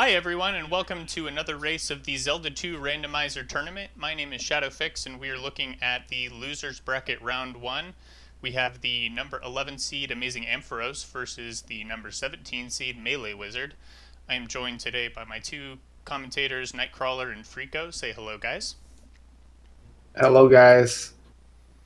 Hi everyone, and welcome to another race of the Zelda 2 Randomizer tournament. My name is ShadowFix, and we are looking at the losers bracket round 1. We have the number 11 seed Amazing Ampharos versus the number 17 seed MeleeWizard. I am joined today by my two commentators, Nightcrawler and Freako. Say hello, guys. Hello, guys.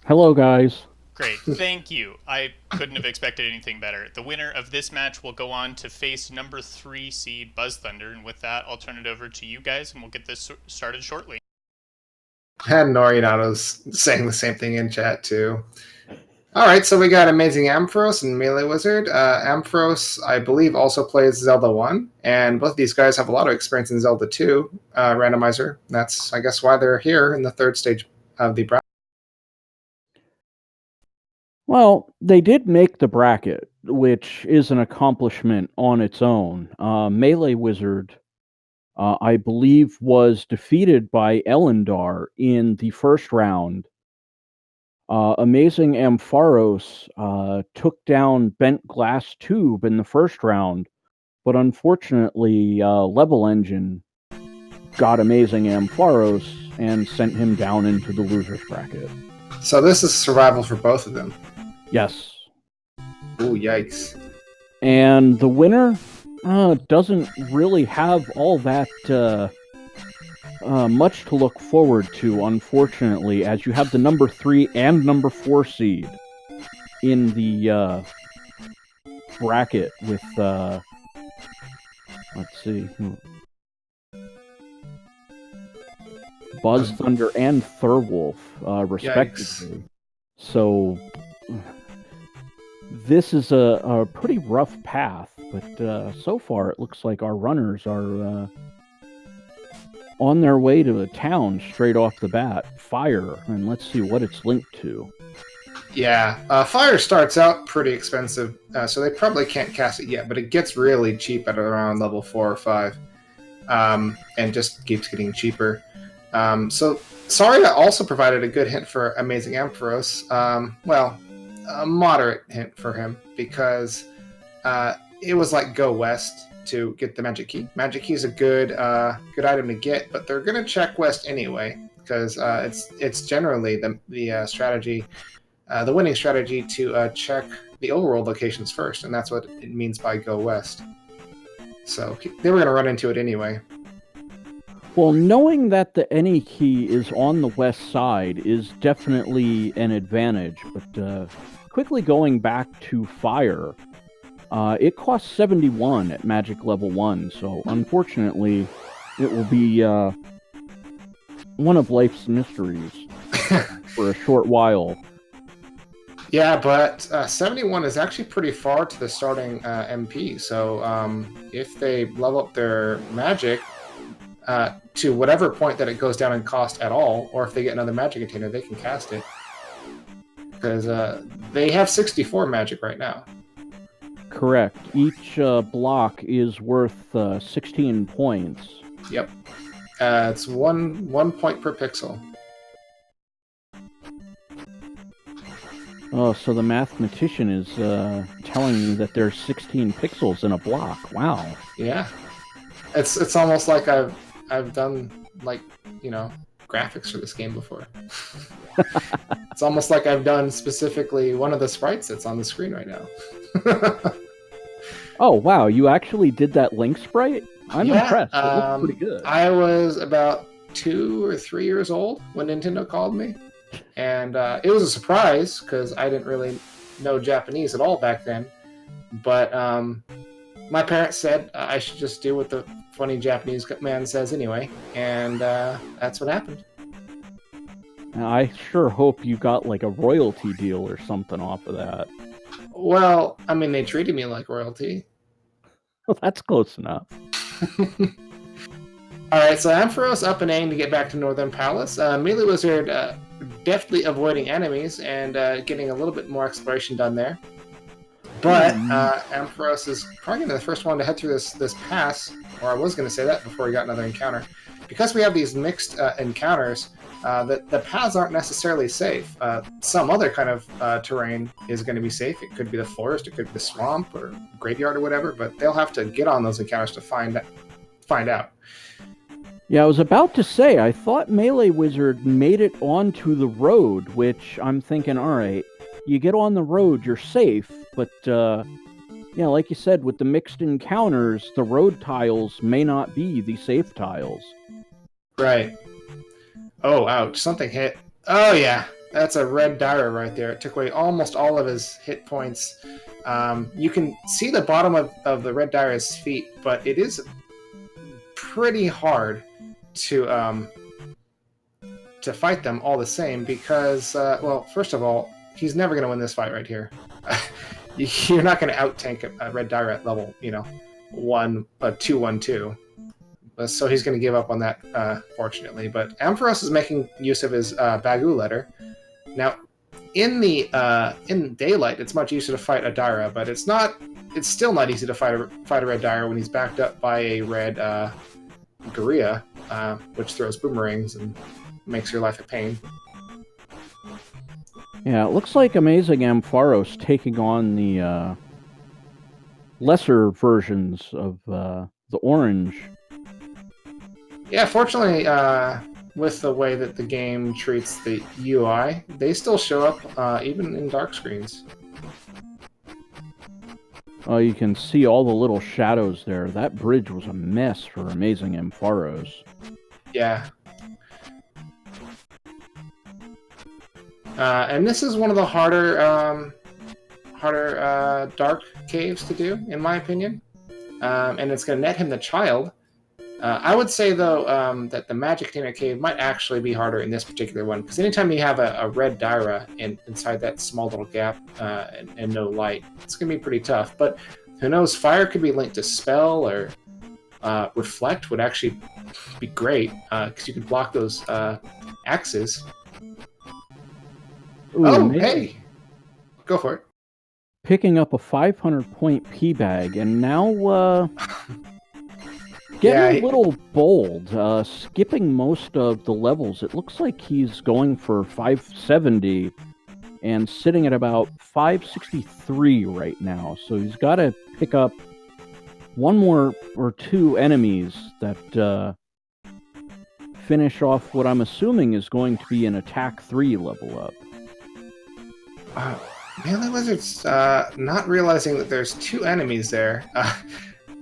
Hello, guys. Great, thank you. I couldn't have expected anything better. The winner of this match will go on to face number 3 seed Buzz Thunder, and with that, I'll turn it over to you guys, and we'll get this started shortly. And Norinado's saying the same thing in chat, too. All right, so we got Amazing Ampharos and MeleeWizard. Ampharos, I believe, also plays Zelda 1, and both of these guys have a lot of experience in Zelda 2 Randomizer. That's, I guess, why they're here in the third stage of the bracket. Well, they did make the bracket, which is an accomplishment on its own. MeleeWizard, I believe, was defeated by Elendar in the first round. Amazing Ampharos took down Bent Glass Tube in the first round, but unfortunately, Level Engine got Amazing Ampharos and sent him down into the losers bracket. So this is survival for both of them. Yes. Ooh, yikes. And the winner doesn't really have all that much to look forward to, unfortunately, as you have the number 3 and number 4 seed in the bracket with, let's see, Buzz Thunder and Thurwolf, respectively. Yikes. So this is a pretty rough path, but so far it looks like our runners are on their way to a town straight off the bat. Fire, and let's see what it's linked to. Yeah, Fire starts out pretty expensive, so they probably can't cast it yet, but it gets really cheap at around level 4 or 5, and just keeps getting cheaper. So Saria also provided a good hint for Amazing Ampharos. Well, a moderate hint for him, because it was like go west to get the magic key. Magic key is a good item to get, but they're gonna check west anyway, because it's generally the strategy, the winning strategy to check the overworld locations first, and that's what it means by go west. So they were gonna run into it anyway. Well, knowing that the any key is on the west side is definitely an advantage, but quickly going back to Fire, it costs 71 at Magic Level 1, so unfortunately it will be one of life's mysteries for a short while. Yeah, but 71 is actually pretty far to the starting MP, so if they level up their magic to whatever point that it goes down in cost at all, or if they get another magic container, they can cast it. Because they have 64 magic right now. Correct. Each block is worth 16 points. Yep. It's one point per pixel. Oh, so the mathematician is telling me that there's 16 pixels in a block. Wow. Yeah. It's almost like I've done, like, graphics for this game before. It's almost like I've done specifically one of the sprites that's on the screen right now. Oh, wow. You actually did that Link sprite? I'm impressed. It looks pretty good. I was about 2 or 3 years old when Nintendo called me. And it was a surprise, because I didn't really know Japanese at all back then. But my parents said I should just do what the funny Japanese man says anyway. And that's what happened. I sure hope you got like a royalty deal or something off of that. Well, I mean, they treated me like royalty. Well, that's close enough. Alright, so Ampharos up and aiming to get back to Northern Palace. MeleeWizard deftly avoiding enemies and getting a little bit more exploration done there. But Ampharos is probably going to be the first one to head through this pass, or I was going to say that before he got another encounter. Because we have these mixed encounters, the paths aren't necessarily safe. Some other kind of terrain is going to be safe. It could be the forest, it could be the swamp or graveyard or whatever, but they'll have to get on those encounters to find find out. Yeah, I was about to say, I thought MeleeWizard made it onto the road, which I'm thinking, all right, you get on the road, you're safe, but, yeah, like you said, with the mixed encounters, the road tiles may not be the safe tiles. Right. Oh, ouch. Something hit. Oh, yeah. That's a red Dyra right there. It took away almost all of his hit points. You can see the bottom of the red Dyra's feet, but it is pretty hard to fight them all the same because, well, first of all, he's never going to win this fight right here. You're not going to out-tank a red Dyra at level, 2-1-2. So he's going to give up on that, fortunately. But Ampharos is making use of his Bagu letter. Now, in daylight, it's much easier to fight a Dyra, but it's still not easy to fight a red Dyra when he's backed up by a red Gorilla, which throws boomerangs and makes your life a pain. Yeah, it looks like Amazing Ampharos taking on the lesser versions of the orange. Yeah, fortunately, with the way that the game treats the UI, they still show up even in dark screens. Oh, you can see all the little shadows there. That bridge was a mess for Amazing Ampharos. Yeah. And this is one of the harder dark caves to do, in my opinion. And it's going to net him the child. I would say, though, that the Magic Container Cave might actually be harder in this particular one, because anytime you have a red Dyra inside that small little gap and no light, it's going to be pretty tough. But who knows, fire could be linked to spell, or reflect would actually be great, because you could block those axes. Ooh, oh, maybe. Hey! Go for it. Picking up a 500-point P-bag, and now... Getting a little bold, skipping most of the levels. It looks like he's going for 570 and sitting at about 563 right now. So he's got to pick up one more or two enemies that finish off what I'm assuming is going to be an Attack 3 level up. MeleeWizard's not realizing that there's two enemies there.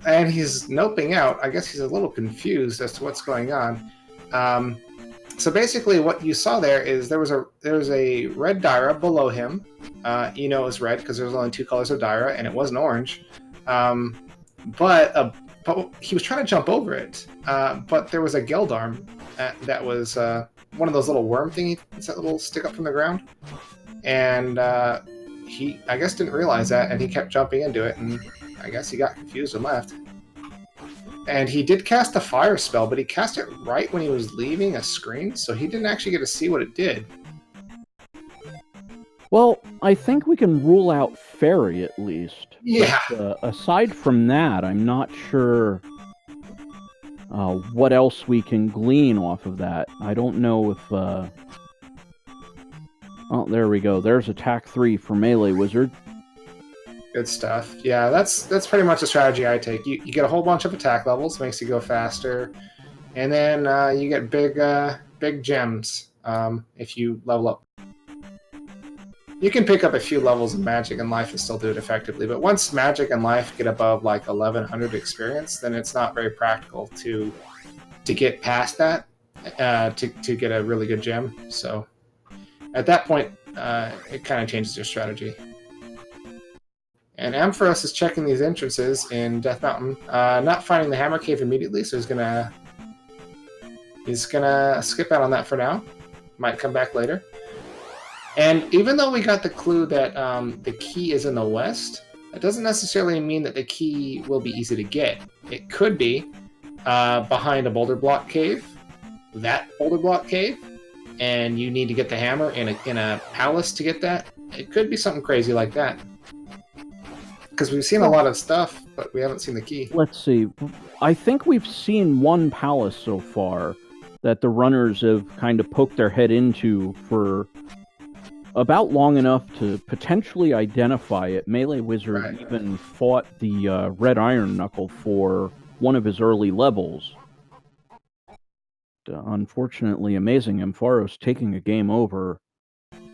And he's noping out. I guess he's a little confused as to what's going on. So basically, what you saw there is there was a red Dyra below him. It was red because there's only two colors of Dyra, and it wasn't orange. But he was trying to jump over it. But there was a Geldarm that was one of those little worm thingies that little stick up from the ground, and he, I guess, didn't realize that, and he kept jumping into it, and I guess he got confused and left. And he did cast a fire spell, but he cast it right when he was leaving a screen, so he didn't actually get to see what it did. Well, I think we can rule out fairy at least. Yeah. But, aside from that, I'm not sure what else we can glean off of that. I don't know if... Oh, there we go. There's Attack 3 for MeleeWizard. Good stuff. Yeah, that's pretty much the strategy I take. You get a whole bunch of attack levels, makes you go faster, and then you get big gems if you level up. You can pick up a few levels of Magic and Life and still do it effectively, but once Magic and Life get above like 1100 experience, then it's not very practical to get past that to get a really good gem. So at that point, it kind of changes your strategy. And Ampharos is checking these entrances in Death Mountain, not finding the Hammer Cave immediately, so he's gonna skip out on that for now. Might come back later. And even though we got the clue that the key is in the west, that doesn't necessarily mean that the key will be easy to get. It could be behind a boulder block cave, that boulder block cave, and you need to get the hammer in a palace to get that. It could be something crazy like that. Because we've seen a lot of stuff, but we haven't seen the key. Let's see. I think we've seen one palace so far that the runners have kind of poked their head into for about long enough to potentially identify it. MeleeWizard even fought the Red Iron Knuckle for one of his early levels. Unfortunately, Amazing Ampharos taking a game over.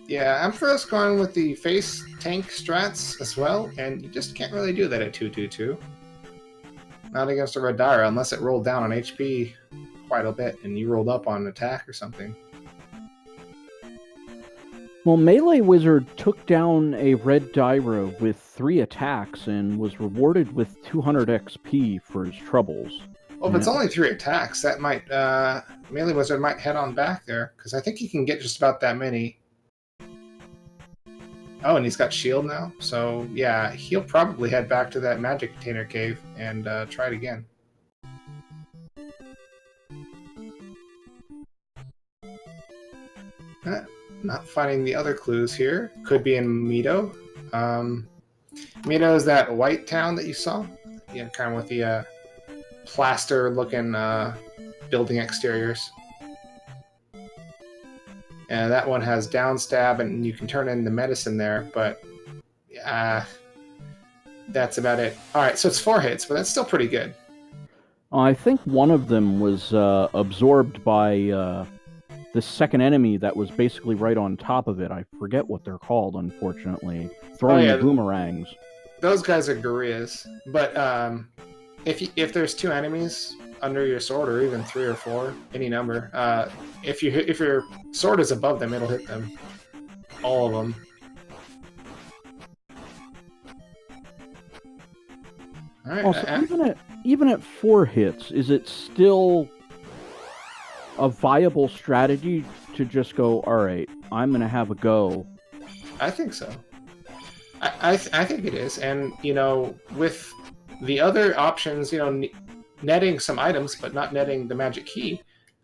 Yeah, Ampharos going with the face tank strats as well, and you just can't really do that at 2-2-2. Not against a Radara, unless it rolled down on HP quite a bit and you rolled up on attack or something. Well, MeleeWizard took down a red Dyra with 3 attacks and was rewarded with 200 XP for his troubles. Well, if it's only 3 attacks, that might MeleeWizard might head on back there, because I think he can get just about that many. Oh, and he's got shield now, so yeah, he'll probably head back to that magic container cave and try it again. Not finding the other clues here. Could be in Mito. Mito is that white town that you saw, yeah, kind of with the plaster-looking building exteriors. And that one has down stab, and you can turn in the medicine there, but that's about it. All right, so it's 4 hits, but that's still pretty good. I think one of them was absorbed by the second enemy that was basically right on top of it. I forget what they're called, unfortunately. Throwing the boomerangs. Those guys are gorillas, but if there's 2 enemies under your sword, or even 3 or 4, any number, if your sword is above them, it'll hit them, all of them. All right. Also, even at 4 hits, is it still a viable strategy to just go, all right, I'm gonna have a go? I think so. I think it is, and with the other options, netting some items, but not netting the magic key,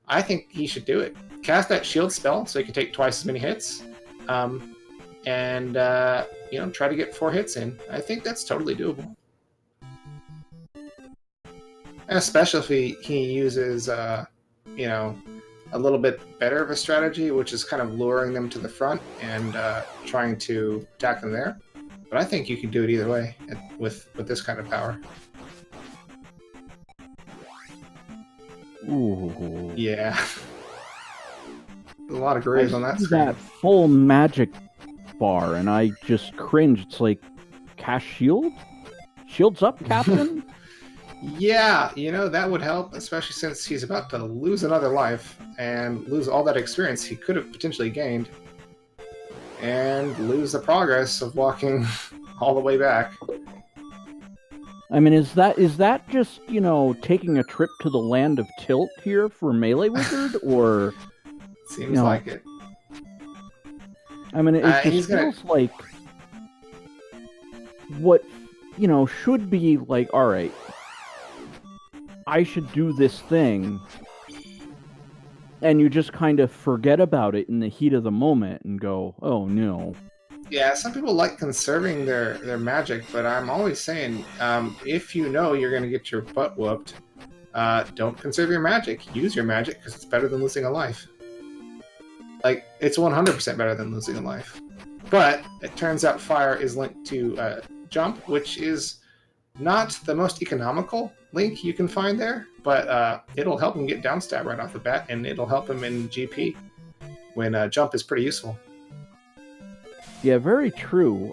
I think he should do it. Cast that shield spell so he can take twice as many hits, and try to get 4 hits in. I think that's totally doable. And especially if he uses, a little bit better of a strategy, which is kind of luring them to the front and trying to attack them there. But I think you can do it either way with this kind of power. Ooh. Yeah. A lot of graves on that screen. That full magic bar, and I just cringe. It's like, cast shield? Shields up, Captain? Yeah, that would help, especially since he's about to lose another life and lose all that experience he could have potentially gained, and lose the progress of walking all the way back. I mean, is that just, taking a trip to the land of tilt here for MeleeWizard, or... Seems like it. I mean, it just feels like what, should be like, all right, I should do this thing, and you just kind of forget about it in the heat of the moment and go, oh no. Yeah, some people like conserving their magic, but I'm always saying, if you're going to get your butt whooped, don't conserve your magic. Use your magic, because it's better than losing a life. Like, it's 100% better than losing a life. But it turns out fire is linked to jump, which is not the most economical link you can find there, but it'll help him get down stab right off the bat, and it'll help him in GP when jump is pretty useful. Yeah, very true.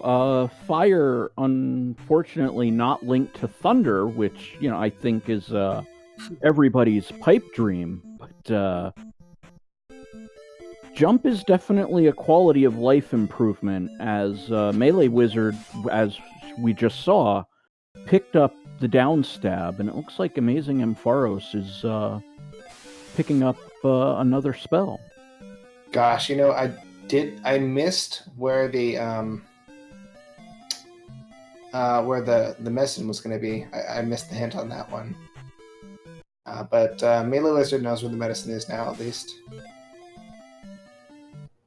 Fire, unfortunately, not linked to thunder, which, I think is everybody's pipe dream. But jump is definitely a quality of life improvement, as MeleeWizard, as we just saw, picked up the down stab, and it looks like Amazing Ampharos is picking up another spell. Gosh, I missed where the medicine was going to be. I missed the hint on that one. But MeleeWizard knows where the medicine is now, at least.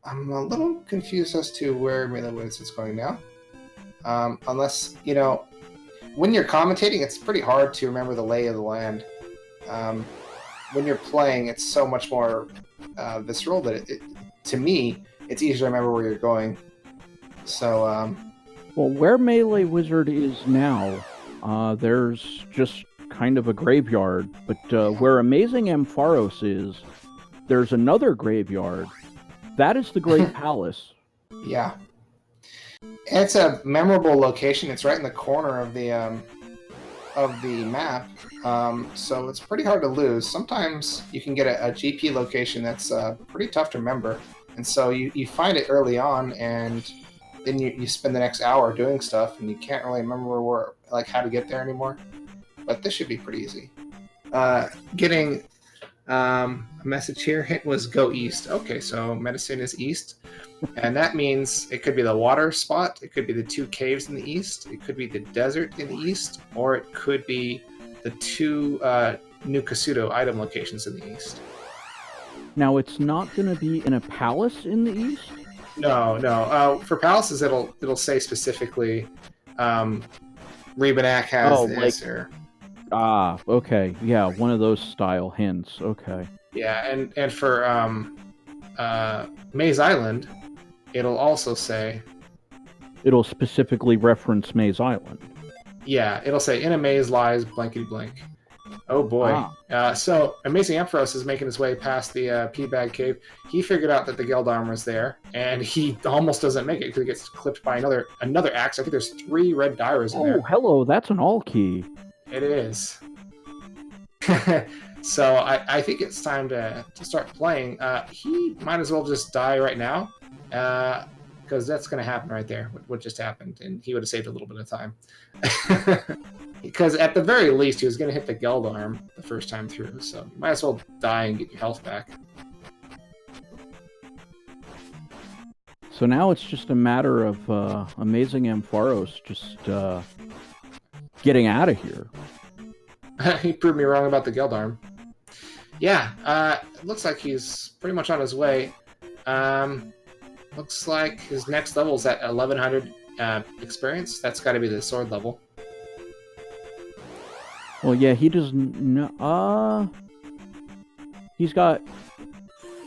I'm a little confused as to where MeleeWizard's going now. Unless, when you're commentating, it's pretty hard to remember the lay of the land. When you're playing, it's so much more visceral that to me, it's easier to remember where you're going. So, well, where MeleeWizard is now, there's just kind of a graveyard, but where Amazing Ampharos is, there's another graveyard. That is the Great Palace. Yeah. It's a memorable location. It's right in the corner of the map, so it's pretty hard to lose. Sometimes you can get a GP location that's pretty tough to remember, and so you find it early on, and then you spend the next hour doing stuff, and you can't really remember how to get there anymore. But this should be pretty easy. Getting a message here. Hit was go east. Okay, so medicine is east. And that means it could be the water spot, it could be the 2 caves in the east, it could be the desert in the east, or it could be the 2 New Kasuto item locations in the east. Now, it's not going to be in a palace in the east? No. For palaces, it'll say specifically Rebanak has this, or... Ah, okay. Yeah, one of those style hints. Okay. Yeah, and for Maze Island, it'll also say... It'll specifically reference Maze Island. Yeah, it'll say, in a maze lies blankety blank. Oh boy. So, Amazing Ampharos is making his way past the P-Bag Cave. He figured out that the Geldarm was there, and he almost doesn't make it because he gets clipped by another axe. I think there's 3 red Dyras in there. Oh, hello, that's an all key. It is. So I think it's time to start playing. He might as well just die right now, because that's going to happen right there, what just happened, and he would have saved a little bit of time. Because at the very least, he was going to hit the Geldarm the first time through, so you might as well die and get your health back. So now it's just a matter of Amazing Ampharos just getting out of here. He proved me wrong about the Geldarm. Yeah, it looks like he's pretty much on his way. Looks like his next level is at 1100 experience. That's got to be the sword level. Well, yeah, he doesn't know. He's got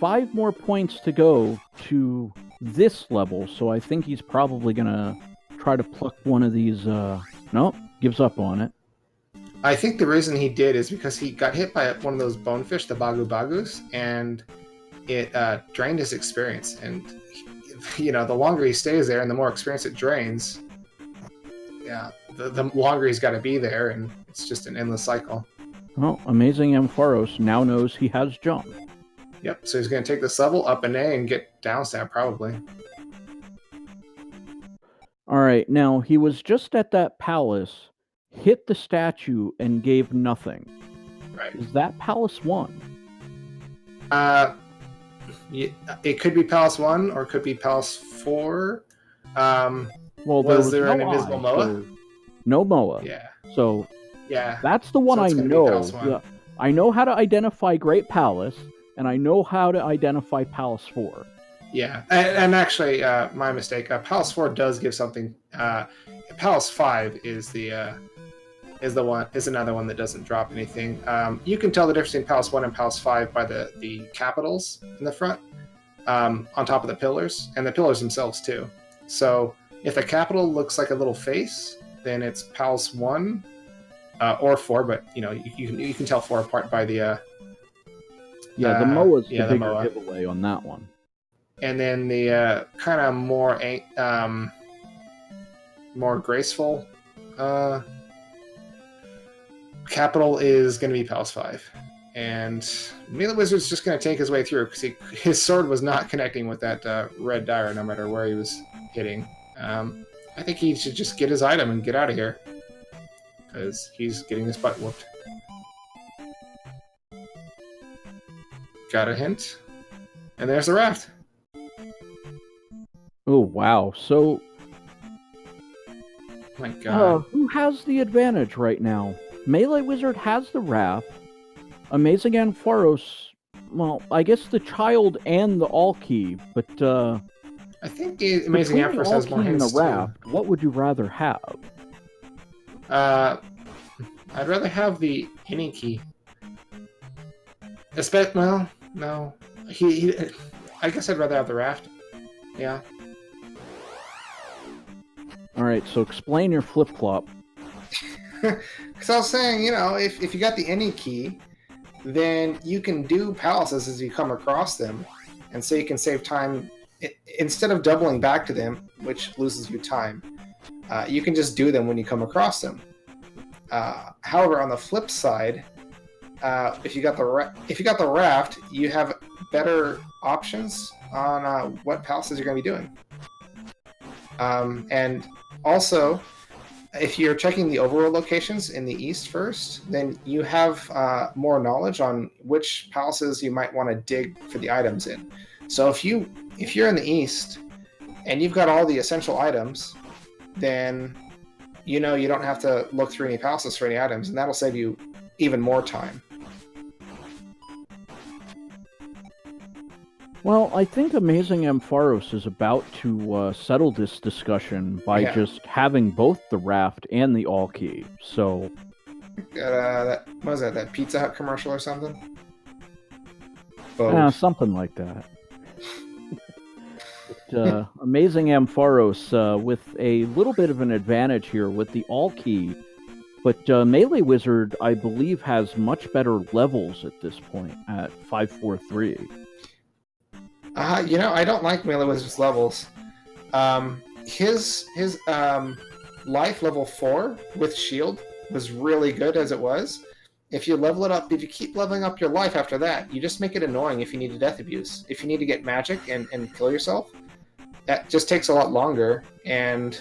5 more points to go to this level, so I think he's probably gonna try to pluck one of these. Nope, gives up on it. I think the reason he did is because he got hit by one of those bonefish, the Bagu Bagus, and it drained his experience. And the longer he stays there, and the more experience it drains, yeah, the longer he's got to be there, and it's just an endless cycle. Well, Amazing Ampharos now knows he has jump. Yep, so he's going to take this level up an A and get down stab, probably. Alright, now, he was just at that palace, hit the statue, and gave nothing. Right. Is that Palace 1? It could be Palace 1, or it could be Palace 4. Well, was there an no invisible Moa? So no Moa. Yeah. So, yeah, that's the one so I it's gonna be know. Palace 1. Yeah, I know how to identify Great Palace, and I know how to identify Palace 4. Yeah, and actually, my mistake. Palace 4 does give something. Palace 5 is another one that doesn't drop anything. You can tell the difference between Palace 1 and Palace 5 by the capitals in the front, on top of the pillars, and the pillars themselves too. So if the capital looks like a little face, then it's Palace 1 or 4. But you can tell 4 apart by the. The Moa's the bigger Moa. giveaway on that one. And then the kind of more graceful capital is going to be Palace 5. And MeleeWizard's just going to take his way through because his sword was not connecting with that red Dyra no matter where he was hitting. I think he should just get his item and get out of here because he's getting his butt whooped. Got a hint. And there's the raft. Oh, wow. So, My God. who has the advantage right now? MeleeWizard has the raft. Amazing Ampharos, well, I guess the child and the all key, but I think the Amazing between Ampharos has more All-Key and hints the raft, what would you rather have? I'd rather have the any key. Well, no. I guess I'd rather have the raft. Yeah. Alright, so explain your flip-flop. Because I was saying, if you got the any key, then you can do palaces as you come across them, and so you can save time. Instead of doubling back to them, which loses you time, you can just do them when you come across them. However, on the flip side, if you got the raft, you have better options on what palaces you're going to be doing. And also, if you're checking the overworld locations in the east first, then you have more knowledge on which palaces you might want to dig for the items in. So if you're in the east and you've got all the essential items, then you don't have to look through any palaces for any items, and that'll save you even more time. Well, I think Amazing Ampharos is about to settle this discussion by just having both the raft and the all key. So, what was that? That Pizza Hut commercial or something? Something like that. Amazing Ampharos with a little bit of an advantage here with the all key, but MeleeWizard, I believe, has much better levels at this point at 543. I don't like MeleeWizard's levels. His life level 4 with shield was really good as it was. If you level it up, if you keep leveling up your life after that, you just make it annoying if you need to death abuse. If you need to get magic and kill yourself, that just takes a lot longer. And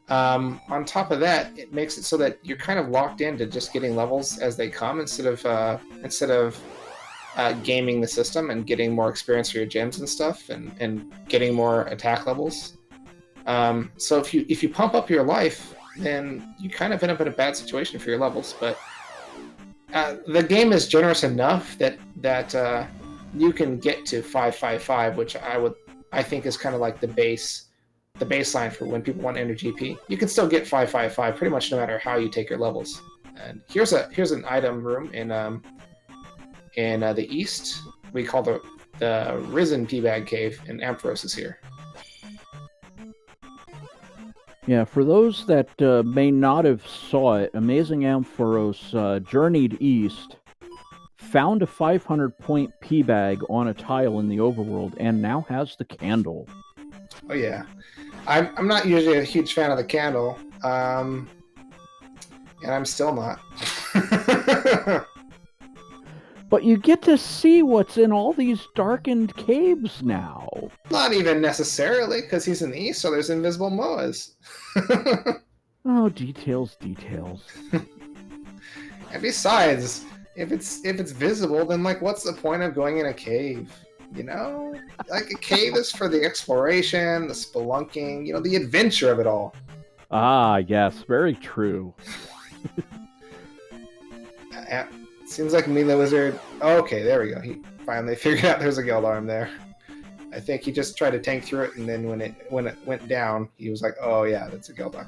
on top of that, it makes it so that you're kind of locked into just getting levels as they come instead of gaming the system and getting more experience for your gems and stuff, and getting more attack levels. So if you pump up your life, then you kind of end up in a bad situation for your levels. But the game is generous enough that you can get to 555, which I think is kind of like the baseline for when people want to enter GP. You can still get 555 pretty much no matter how you take your levels. And here's an item room in the east. We call the Risen Teabag Cave, and Ampharos is here. Yeah, for those that may not have saw it, Amazing Ampharos journeyed east, found a 500-point P-bag on a tile in the overworld, and now has the candle. Oh yeah, I'm not usually a huge fan of the candle, and I'm still not. But you get to see what's in all these darkened caves now. Not even necessarily, because he's in the east, so there's invisible moas. Oh, details. And besides, if it's visible, then what's the point of going in a cave? Like a cave is for the exploration, the spelunking, the adventure of it all. Ah, yes, very true. Seems like MeleeWizard. Okay, there we go. He finally figured out there's a Gildarm there. I think he just tried to tank through it, and then when it went down, he was like, "Oh yeah, that's a Gildarm."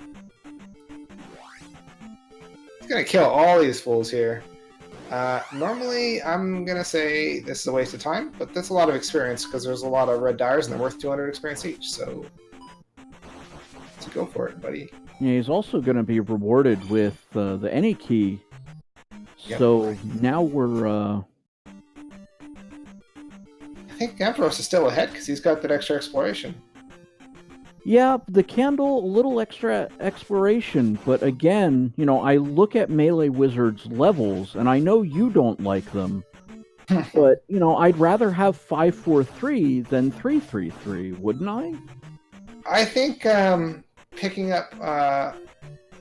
He's gonna kill all these fools here. Normally, I'm gonna say this is a waste of time, but that's a lot of experience because there's a lot of red dyers and they're worth 200 experience each. So let's go for it, buddy. Yeah, he's also gonna be rewarded with the any key. Yep. So now we're. I think Ampharos is still ahead because he's got that extra exploration. Yeah, the candle, a little extra exploration, but again, I look at MeleeWizard's levels, and I know you don't like them, but, I'd rather have 543 than 333, wouldn't I? I think picking up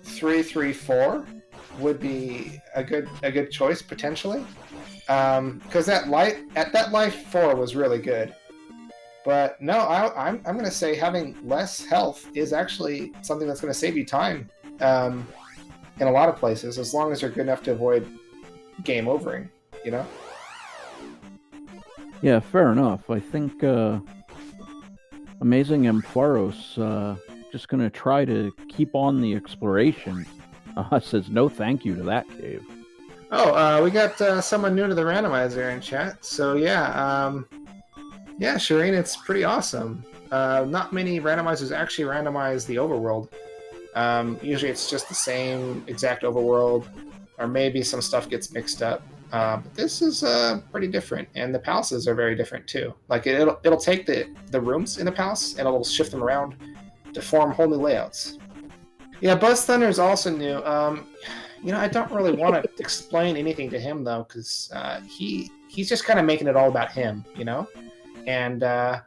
334 would be a good choice, potentially. Because that life 4 was really good. But no, I'm going to say having less health is actually something that's going to save you time in a lot of places, as long as you're good enough to avoid game overing, Yeah, fair enough. I think Amazing Ampharos just going to try to keep on the exploration. Says no thank you to that cave. Oh, we got someone new to the randomizer in chat. So yeah, Shireen, it's pretty awesome. Not many randomizers actually randomize the overworld. Usually it's just the same exact overworld, or maybe some stuff gets mixed up. But this is pretty different, and the palaces are very different too. Like it'll take the rooms in the palace and it'll shift them around to form whole new layouts. Yeah, Buzz Thunder is also new. I don't really want to explain anything to him though, because he's just kind of making it all about him, and I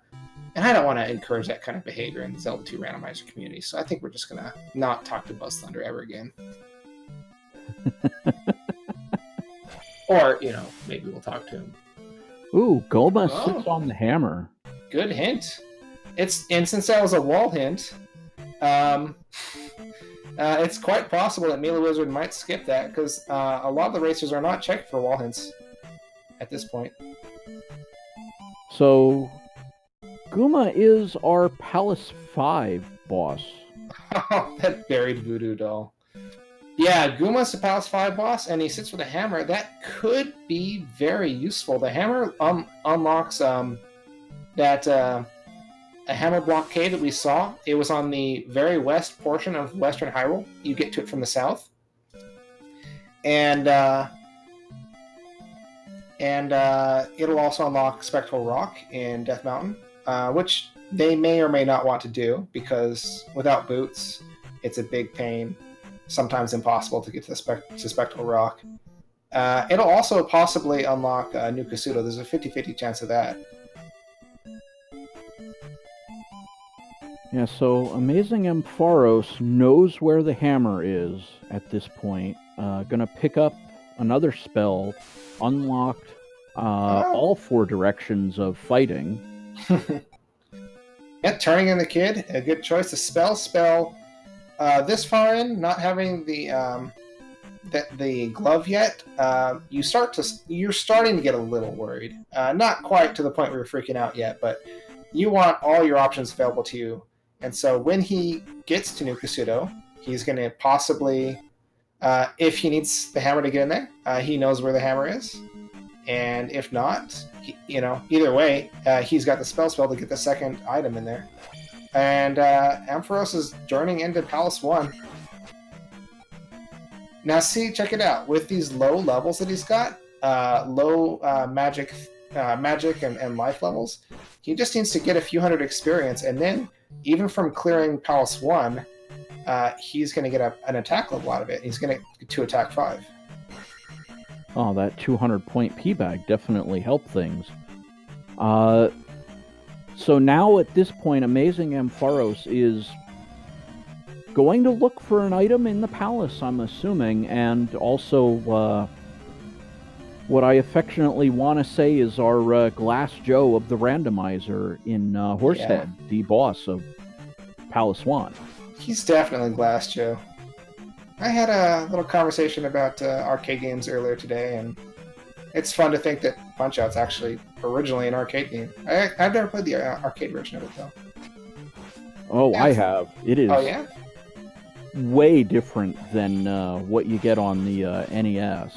don't want to encourage that kind of behavior in the Zelda 2 randomizer community. So I think we're just gonna not talk to Buzz Thunder ever again. Or maybe we'll talk to him. Ooh, Goma sits on the hammer. Good hint. And since that was a wall hint, it's quite possible that MeleeWizard might skip that, because a lot of the racers are not checked for wall hints at this point. So, Guma is our Palace 5 boss. Oh, that buried voodoo doll. Yeah, Guma's the Palace 5 boss, and he sits with a hammer. That could be very useful. The hammer unlocks a hammer block cave that we saw. It was on the very west portion of Western Hyrule. You get to it from the south. And it'll also unlock Spectral Rock in Death Mountain, which they may or may not want to do, because without boots, it's a big pain, sometimes impossible to get to Spectral Rock. It'll also possibly unlock New Kasuto. There's a 50-50 chance of that. Yeah, so Amazing Ampharos knows where the hammer is at this point. Gonna pick up another spell, unlocked all 4 directions of fighting. Yeah, turning in the kid, a good choice. The spell. This far in, not having the glove yet, you're starting to get a little worried. Not quite to the point where you're freaking out yet, but you want all your options available to you. And so when he gets to New Kasuto, he's going to possibly, if he needs the hammer to get in there, he knows where the hammer is. And if not, either way, he's got the spell to get the second item in there. And Ampharos is journeying into Palace 1. Now see, check it out. With these low levels that he's got, low magic and life levels, he just needs to get a few hundred experience, and then even from clearing Palace 1, he's going to get an attack level out of it. He's going to get to attack 5. Oh, that 200-point P-bag definitely helped things. So now at this point, Amazing Ampharos is going to look for an item in the palace, I'm assuming, and also what I affectionately want to say is our Glass Joe of the Randomizer in Horsehead, the boss of Palace 1. He's definitely Glass Joe. I had a little conversation about arcade games earlier today, and it's fun to think that Punch-Out's actually originally an arcade game. I've never played the arcade version of it, though. Oh, I have. It is way different than what you get on the NES.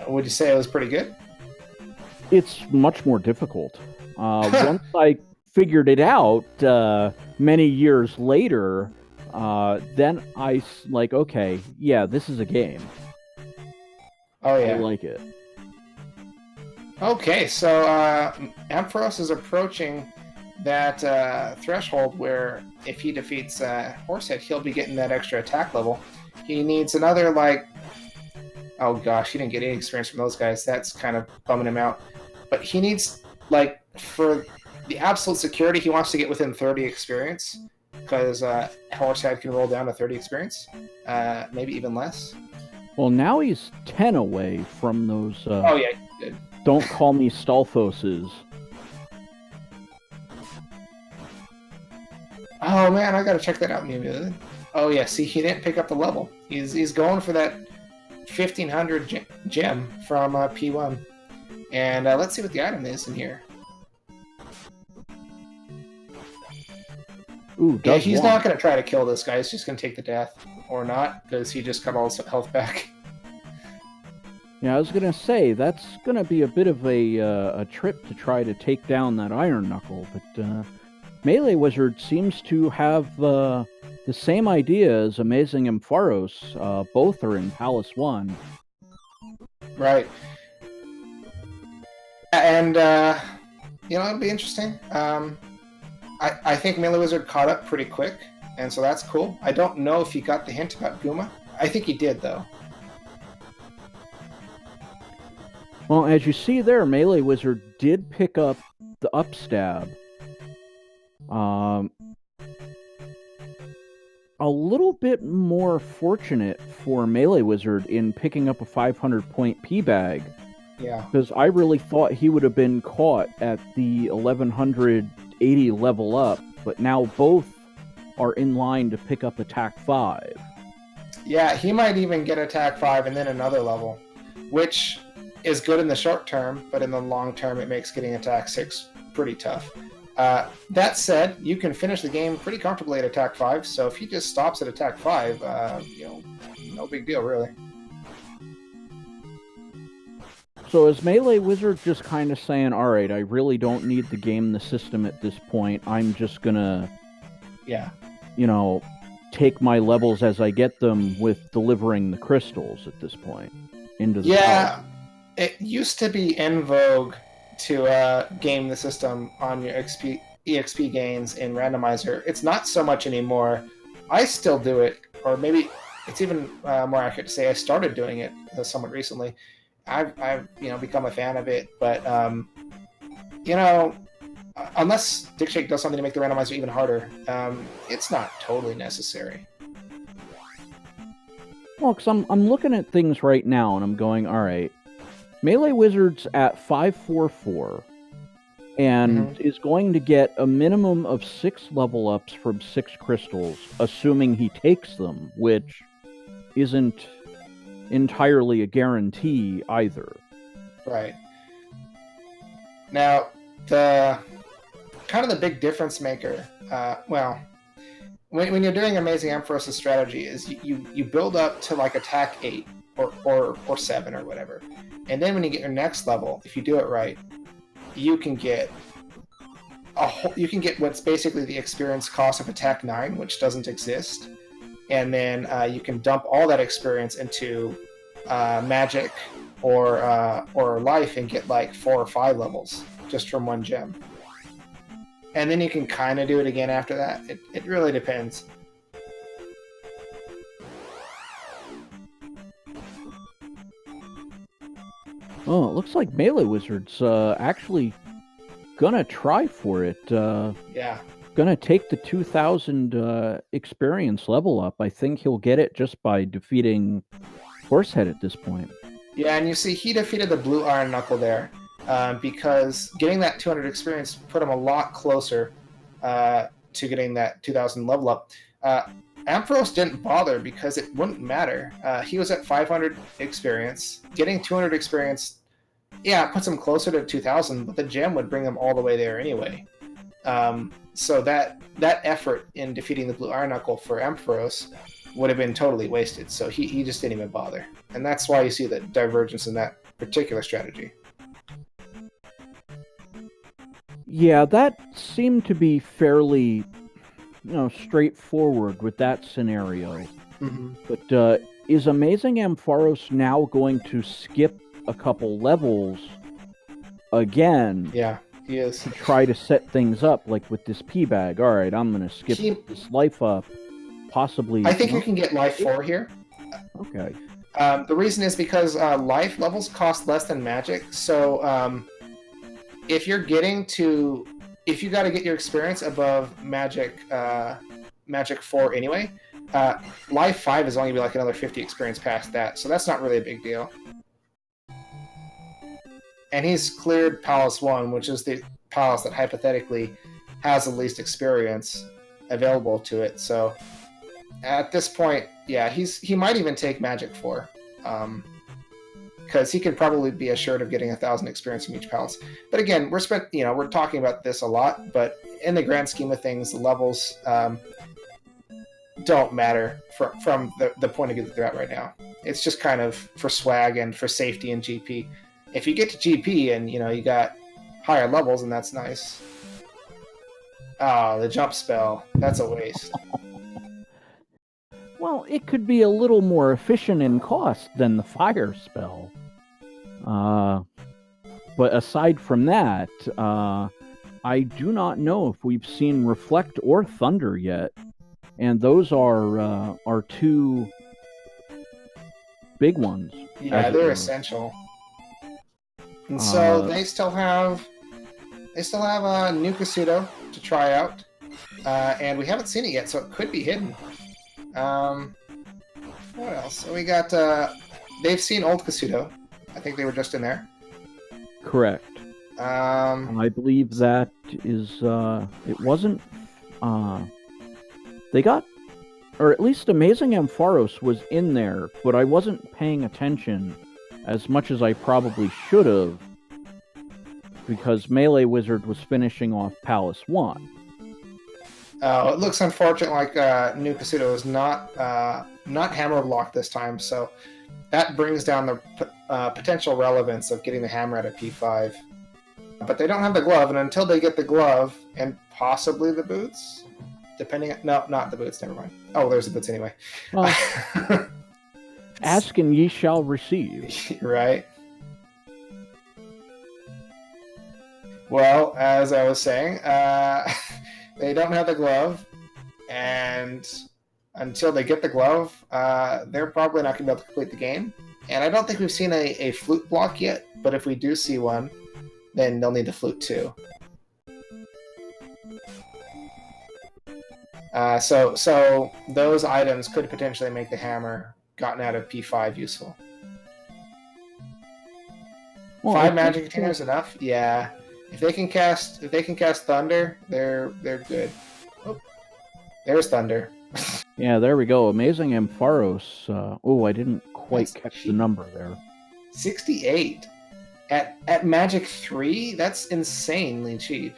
Would you say it was pretty good? It's much more difficult. Once I figured it out many years later, then I okay, yeah, this is a game. Oh yeah, I like it. Okay, so Ampharos is approaching that threshold where if he defeats Horsehead, he'll be getting that extra attack level. He needs another, oh gosh, he didn't get any experience from those guys. That's kind of bumming him out. But he needs, for the absolute security, he wants to get within 30 experience, because Horsehead can roll down to 30 experience, maybe even less. Well, now he's 10 away from those... oh yeah, he did. Don't call me Stalfoses. Oh man, I gotta check that out maybe. Oh yeah, see, he didn't pick up the level. He's going for that 1500 gem from P1. And let's see what the item is in here. Ooh, yeah, he's not going to try to kill this guy. He's just going to take the death. Or not, because he just got all his health back. Yeah, I was going to say, that's going to be a bit of a trip to try to take down that Iron Knuckle, but MeleeWizard seems to have the same idea as Amazing Ampharos. Both are in Palace 1. Right. And, it'll be interesting. I think MeleeWizard caught up pretty quick, and so that's cool. I don't know if he got the hint about Guma. I think he did, though. Well, as you see there, MeleeWizard did pick up the upstab. A little bit more fortunate for MeleeWizard in picking up a 500-point P-Bag. Yeah. Because I really thought he would have been caught at the 1180 level up, but now both are in line to pick up Attack 5. Yeah, he might even get Attack 5 and then another level, which is good in the short term, but in the long term it makes getting Attack 6 pretty tough. That said, you can finish the game pretty comfortably at Attack 5, so if he just stops at Attack 5, no big deal, really. So is MeleeWizard just kind of saying, alright, I really don't need the game, the system at this point, I'm just gonna, take my levels as I get them with delivering the crystals at this point into the power. It used to be in vogue to game the system on your EXP gains in Randomizer. It's not so much anymore. I still do it, or maybe it's even more accurate to say I started doing it somewhat recently. I've become a fan of it, but unless Dick Shake does something to make the Randomizer even harder, it's not totally necessary. Well, because I'm looking at things right now, and I'm going, all right, MeleeWizard's at 544, and is going to get a minimum of 6 level ups from 6 crystals, assuming he takes them, which isn't entirely a guarantee either. Right. Now, the big difference maker, when you're doing Amazing Ampharos' strategy is you build up to like Attack 8 or 7 or whatever, and then when you get your next level, if you do it right, you can get what's basically the experience cost of Attack 9, which doesn't exist, and then you can dump all that experience into Magic or Life and get like 4 or 5 levels just from one gem. And then you can kind of do it again after that. It really depends. Oh, it looks like MeleeWizard's actually gonna try for it. Gonna take the 2,000 experience level up. I think he'll get it just by defeating Horsehead at this point. Yeah, and you see he defeated the blue Iron Knuckle there. Because getting that 200 experience put him a lot closer to getting that 2,000 level up. Ampharos didn't bother because it wouldn't matter. He was at 500 experience. Getting 200 experience, puts him closer to 2,000, but the gem would bring him all the way there anyway. So that effort in defeating the blue Iron Knuckle for Ampharos would have been totally wasted. So he just didn't even bother. And that's why you see the divergence in that particular strategy. Yeah, that seemed to be fairly, straightforward with that scenario. Mm-hmm. But is Amazing Ampharos now going to skip a couple levels again? Yeah, he is. To try to set things up, like with this P-Bag. All right, I'm going to skip this life up, possibly. I think you can get life 4 here. Okay. The reason is because life levels cost less than magic, so if you got to get your experience above magic 4 anyway, life 5 is only be like another 50 experience past that, so that's not really a big deal. And he's cleared Palace 1, which is the palace that hypothetically has the least experience available to it, so at this point, he might even take magic 4. Because he can probably be assured of getting 1,000 experience from each palace. But again, we're talking about this a lot, but in the grand scheme of things, the levels don't matter from the point of view that they're at right now. It's just kind of for swag and for safety and GP. If you get to GP and you got higher levels, and that's nice. Oh, the jump spell. That's a waste. Well, it could be a little more efficient in cost than the fire spell. But aside from that, I do not know if we've seen Reflect or Thunder yet. And those are two big ones. Yeah, they're essential. And so they still have New Kasuto to try out, and we haven't seen it yet, so it could be hidden. What else? So we got they've seen Old Kasuto. I think they were just in there. Correct. I believe that is it wasn't. They got, or at least Amazing Ampharos was in there, but I wasn't paying attention as much as I probably should have, because MeleeWizard was finishing off Palace 1. Oh, it looks unfortunate like New Kasuto is not hammer blocked this time, so that brings down the potential relevance of getting the hammer at a P5. But they don't have the glove, and until they get the glove, and possibly the boots, no, not the boots, never mind. Oh, there's the boots anyway. Well, ask and ye shall receive. Right. Well, as I was saying, they don't have the glove, and until they get the glove, they're probably not going to be able to complete the game. And I don't think we've seen a flute block yet, but if we do see one, then they'll need the flute too. So those items could potentially make the hammer gotten out of P5 useful. Well, 5 magic containers enough? Yeah. If they can cast Thunder, they're good. Oh, there's Thunder. Yeah, there we go. Amazing Ampharos. I didn't quite catch the number there. 68 at Magic 3. That's insanely cheap.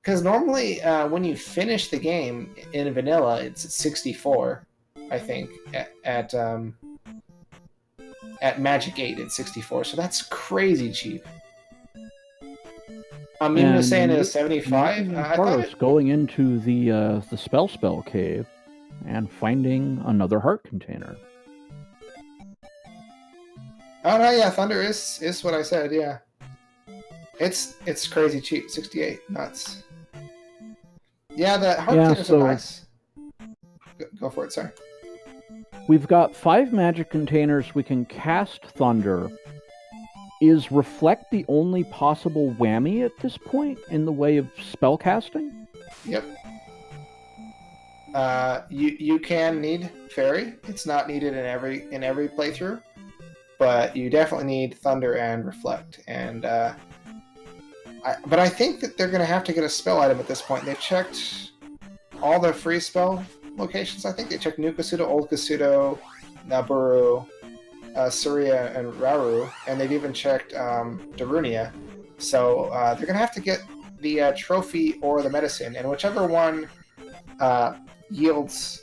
Because normally, when you finish the game in vanilla, it's at 64. I think at Magic 8, it's 64. So that's crazy cheap. I'm even just saying it was 75. Ampharos going into the spell cave and finding another heart container. Oh no, yeah, Thunder is what I said. Yeah, it's crazy cheap. 68, nuts. Yeah, the heart containers are nice. Go for it, sorry. We've got 5 magic containers. We can cast Thunder. Is Reflect the only possible whammy at this point in the way of spell casting? Yep. You can need Fairy. It's not needed in every playthrough, but you definitely need Thunder and Reflect. And but I think that they're going to have to get a spell item at this point. They've checked all the free spell locations. I think they checked New Kasuto, Old Kasuto, Naburu, Surya, and Rauru, and they've even checked Darunia. So they're going to have to get the trophy or the medicine, and whichever one yields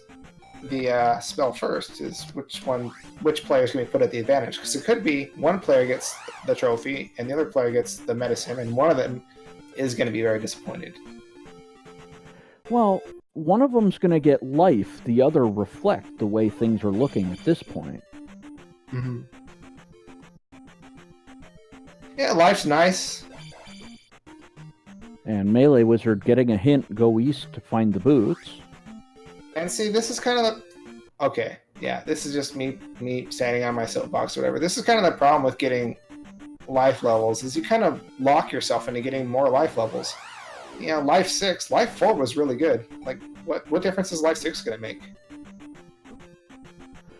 the spell first is which player is going to be put at the advantage. Because it could be one player gets the trophy and the other player gets the medicine, and one of them is going to be very disappointed. Well, one of them's going to get life, the other Reflect, the way things are looking at this point. Mm-hmm. Yeah, life's nice. And MeleeWizard getting a hint, go east to find the boots. And see, this is kind of the... Okay, yeah, this is just me standing on my soapbox or whatever. This is kind of the problem with getting life levels, is you kind of lock yourself into getting more life levels. You know, Life 6, Life 4 was really good. Like, what difference is Life 6 going to make?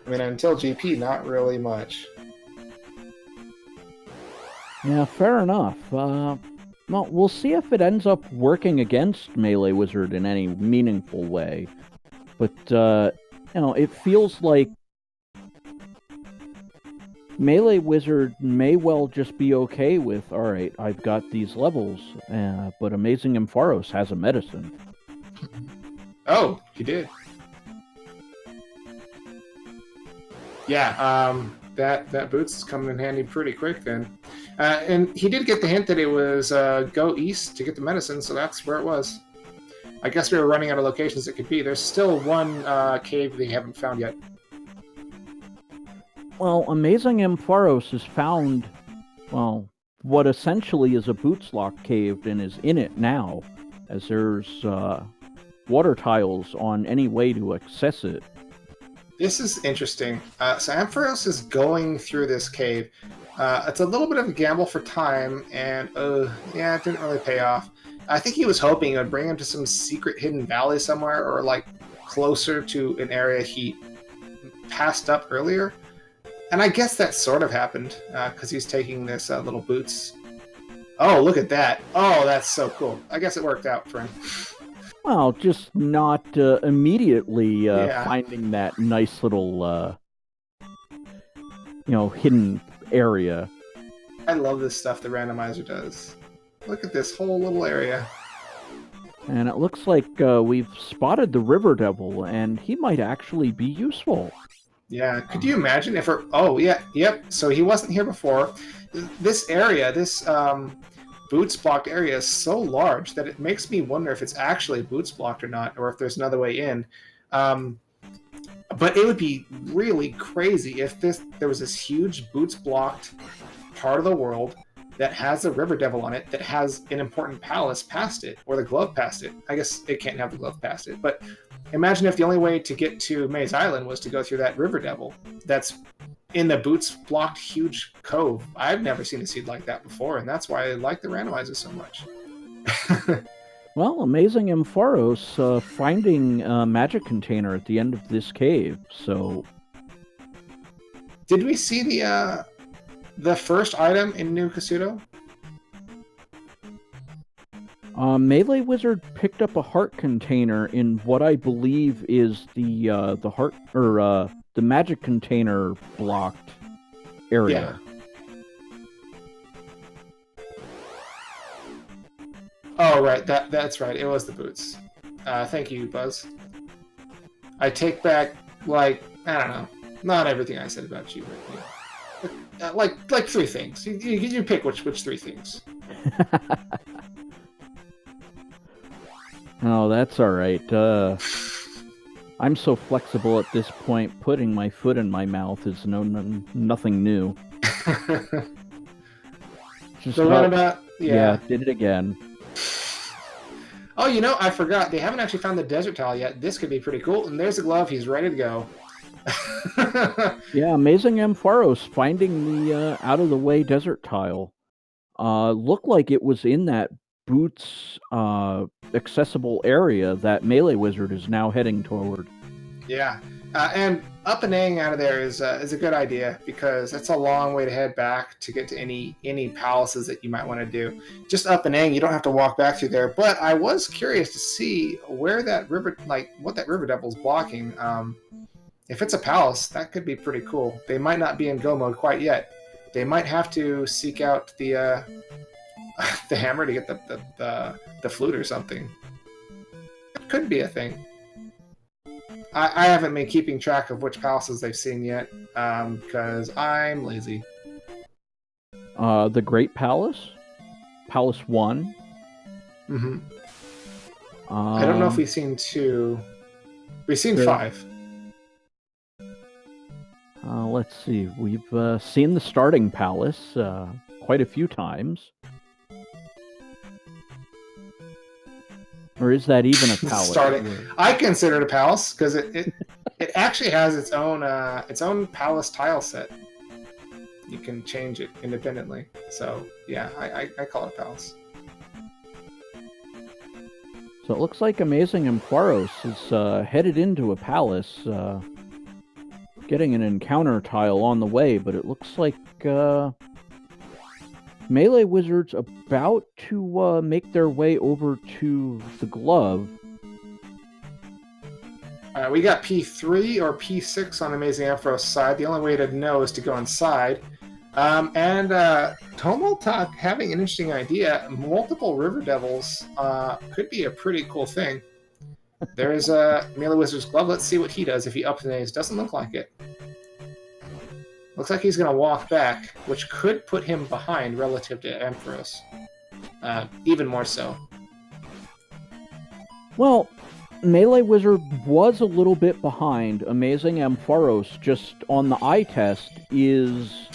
I mean, until GP, not really much. Yeah, fair enough. Well, we'll see if it ends up working against MeleeWizard in any meaningful way. But, it feels like MeleeWizard may well just be okay with, alright, I've got these levels, but Amazing Ampharos has a medicine. Oh, he did. Yeah, that boots is coming in handy pretty quick then. And he did get the hint that it was go east to get the medicine, so that's where it was. I guess we were running out of locations it could be. There's still one cave they haven't found yet. Well, Amazing Ampharos has found, well, what essentially is a boots lock cave and is in it now, as there's water tiles on any way to access it. This is interesting. So Ampharos is going through this cave. It's a little bit of a gamble for time, and yeah, it didn't really pay off. I think he was hoping it would bring him to some secret hidden valley somewhere, or like closer to an area he passed up earlier. And I guess that sort of happened, because he's taking this little boots. Oh, look at that. Oh, that's so cool. I guess it worked out for him. Well, just not immediately Yeah. finding that nice little, hidden area. I love this stuff the randomizer does. Look at this whole little area. And it looks like we've spotted the River Devil, and he might actually be useful. Yeah, could you imagine if we're... Oh, yeah, yep, so he wasn't here before. This area, this boots blocked area is so large that it makes me wonder if it's actually boots blocked or not, or if there's another way in. But it would be really crazy if there was this huge boots blocked part of the world that has a river devil on it, that has an important palace past it, or the glove past it. I guess it can't have the glove past it, but imagine if the only way to get to Maze Island was to go through that river devil that's in the boots blocked huge cove. I've never seen a seed like that before, and that's why I like the randomizer so much. Well, Amazing Ampharos finding a magic container at the end of this cave, so... Did we see the first item in New Kasuto? MeleeWizard picked up a heart container in what I believe is the heart, or the magic container blocked area. Yeah. Oh, right. That's right. It was the boots. Thank you, Buzz. I take back, I don't know, not everything I said about you, but yeah. Like 3 things. You pick which 3 things. Oh, that's all right. I'm so flexible at this point. Putting my foot in my mouth is nothing new. Just So roundabout, yeah, did it again. Oh, I forgot. They haven't actually found the desert tile yet. This could be pretty cool. And there's the glove. He's ready to go. Yeah, Amazing Ampharos finding the out-of-the-way desert tile. Looked like it was in that boots accessible area that MeleeWizard is now heading toward. Yeah. And up and A out of there is a good idea, because it's a long way to head back to get to any palaces that you might want to do. Just up and A, you don't have to walk back through there. But I was curious to see where that river, what that river devil's blocking. If it's a palace, that could be pretty cool. They might not be in go mode quite yet. They might have to seek out the the hammer to get the flute or something. It could be a thing. I haven't been keeping track of which palaces they've seen yet, because I'm lazy. The Great Palace? Palace 1? Mm-hmm. I don't know if we've seen 2. We've seen 5. Let's see. We've seen the Starting Palace quite a few times. Or is that even a palace? I consider it a palace because it actually has its own palace tile set. You can change it independently. So yeah, I call it a palace. So it looks like Amazing Ampharos is headed into a palace, getting an encounter tile on the way, but it looks like MeleeWizard's about to make their way over to the glove. We got P3 or P6 on Amazing Ampharos' side. The only way to know is to go inside. And Tomoltok having an interesting idea. Multiple River Devils could be a pretty cool thing. There's MeleeWizard's glove. Let's see what he does if he up and A's. Doesn't look like it. Looks like he's going to walk back, which could put him behind relative to Ampharos. Even more so. Well, MeleeWizard was a little bit behind. Amazing Ampharos, just on the eye test, is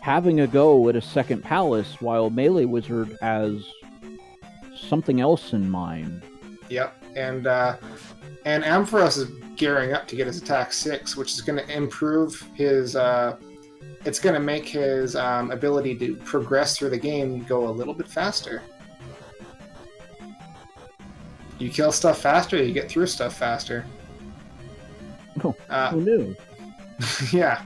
having a go at a second palace, while MeleeWizard has something else in mind. Yep, and Ampharos is gearing up to get his attack 6, which is going to improve his... it's going to make his ability to progress through the game go a little bit faster. You kill stuff faster, you get through stuff faster. Oh, who knew? Yeah.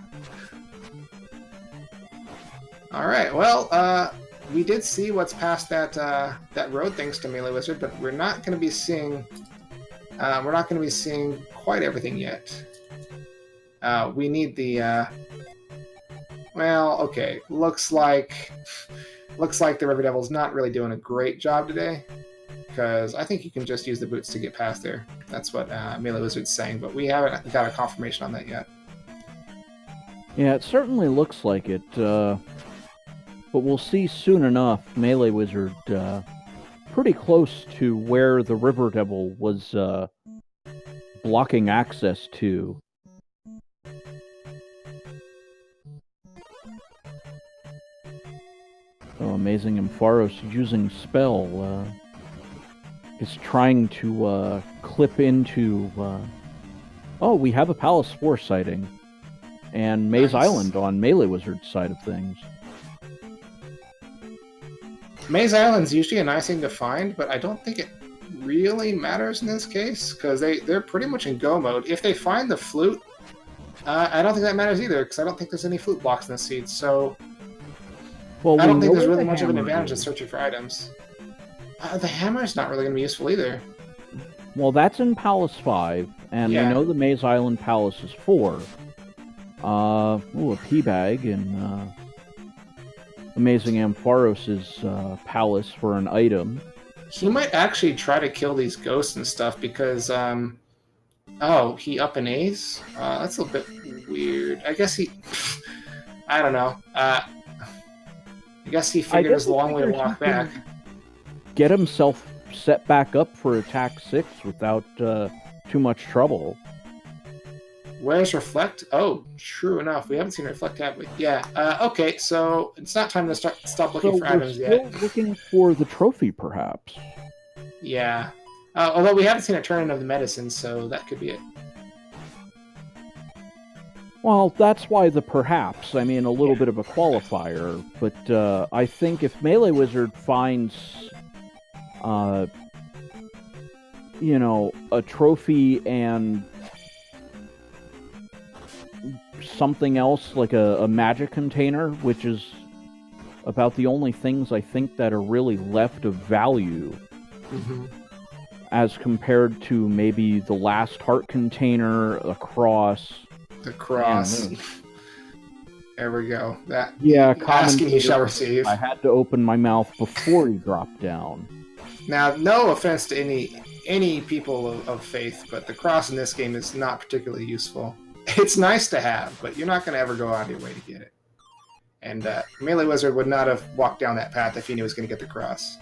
All right. Well, we did see what's past that road thanks to MeleeWizard, but we're not going to be seeing. We're not going to be seeing quite everything yet. We need the. Well, okay. Looks like the River Devil's not really doing a great job today, because I think you can just use the boots to get past there. That's what MeleeWizard's saying, but we haven't got a confirmation on that yet. Yeah, it certainly looks like it. But we'll see soon enough. MeleeWizard pretty close to where the River Devil was blocking access to. So Amazing Ampharos using spell is trying to clip into... Oh, we have a Palace 4 sighting. And Maze Nice. Island on MeleeWizard's side of things. Maze Island's usually a nice thing to find, but I don't think it really matters in this case, because they're pretty much in go mode. If they find the flute, I don't think that matters either, because I don't think there's any flute blocks in the seed, so Well, I don't we think know there's where really the much of an hammer advantage in is. searching for items. The hammer's not really going to be useful either. Well, that's in Palace 5, and Yeah. we know the Maze Island Palace is 4. Ooh, a pea bag in Amazing Ampharos' palace for an item. He might actually try to kill these ghosts and stuff because, oh, he up an A's? That's a little bit weird. I guess he... I don't know. I guess he figured it was a long way to walk back. Get himself set back up for attack 6 without too much trouble. Where's Reflect? Oh, true enough. We haven't seen Reflect, have we? Yeah. Okay, so it's not time to stop looking So for we're items still yet. looking for the trophy, perhaps. Yeah. Although we haven't seen a turn of the medicine, so that could be it. Well, that's why the perhaps. I mean, a little bit of a qualifier. But I think if MeleeWizard finds, a trophy and something else, like a magic container, which is about the only things I think that are really left of value, Mm-hmm. as compared to maybe the last heart container, a cross. The cross. Yeah, There we go. That. Yeah, Asking you shall receive. I had to open my mouth before he dropped down. Now, no offense to any people of faith, but the cross in this game is not particularly useful. It's nice to have, but you're not going to ever go out of your way to get it. And MeleeWizard would not have walked down that path if he knew he was going to get the cross.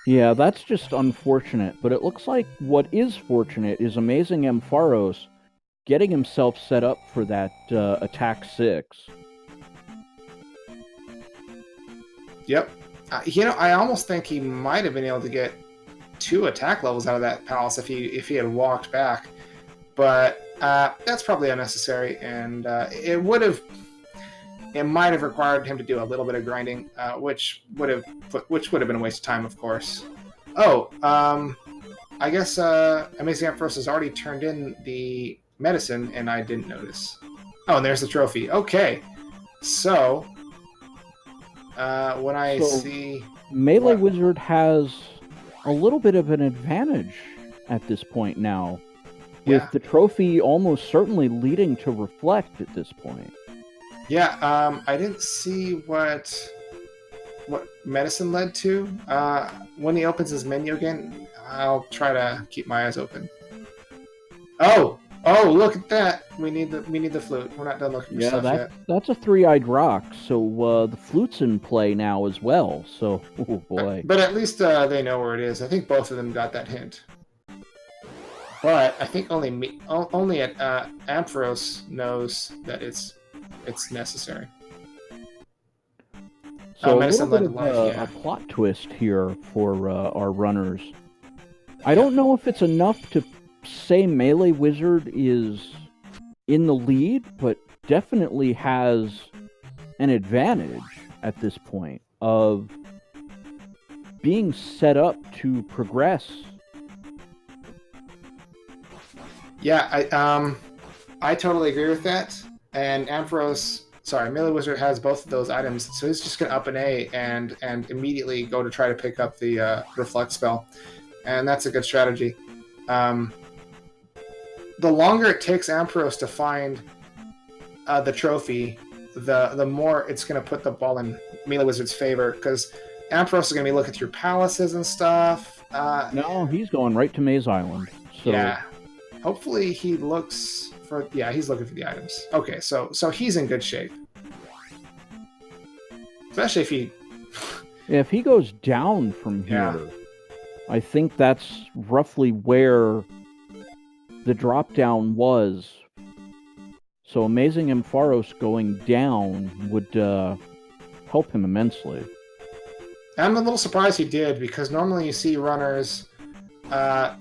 Yeah, that's just unfortunate, but it looks like what is fortunate is Amazing Ampharos getting himself set up for that attack 6. Yep. I almost think he might have been able to get 2 attack levels out of that palace if he had walked back, but that's probably unnecessary, and it might have required him to do a little bit of grinding, which would have been a waste of time, of course. Oh, I guess Amazing Ampharos has already turned in the medicine, and I didn't notice. Oh, and there's the trophy. Okay, so when I see MeleeWizard has a little bit of an advantage at this point now, with Yeah. the trophy almost certainly leading to Reflect at this point. Yeah, I didn't see what medicine led to. When he opens his menu again, I'll try to keep my eyes open. Oh, Oh, look at that! We need the flute. We're not done looking for Yeah, stuff yet. that's a three-eyed rock. So the flute's in play now as well. So, oh boy. But at least they know where it is. I think both of them got that hint. But I think only Ampharos knows that it's necessary. So a Medicine little bit Led of Life, yeah. a plot twist here for our runners. I don't know if it's enough to say MeleeWizard is in the lead, but definitely has an advantage at this point of being set up to progress. Yeah, I totally agree with that. And MeleeWizard has both of those items, so he's just gonna up an A and immediately go to try to pick up the Reflect spell, and that's a good strategy. The longer it takes Ampharos to find the trophy, the more it's gonna put the ball in MeleeWizard's favor, because Ampharos is gonna be looking through palaces and stuff. No, he's going right to Maze Island. So yeah. Hopefully he looks for... Yeah, he's looking for the items. Okay, so he's in good shape. Especially if he... if he goes down from here, Yeah. I think that's roughly where the drop down was. So Amazing Ampharos going down would help him immensely. I'm a little surprised he did, because normally you see runners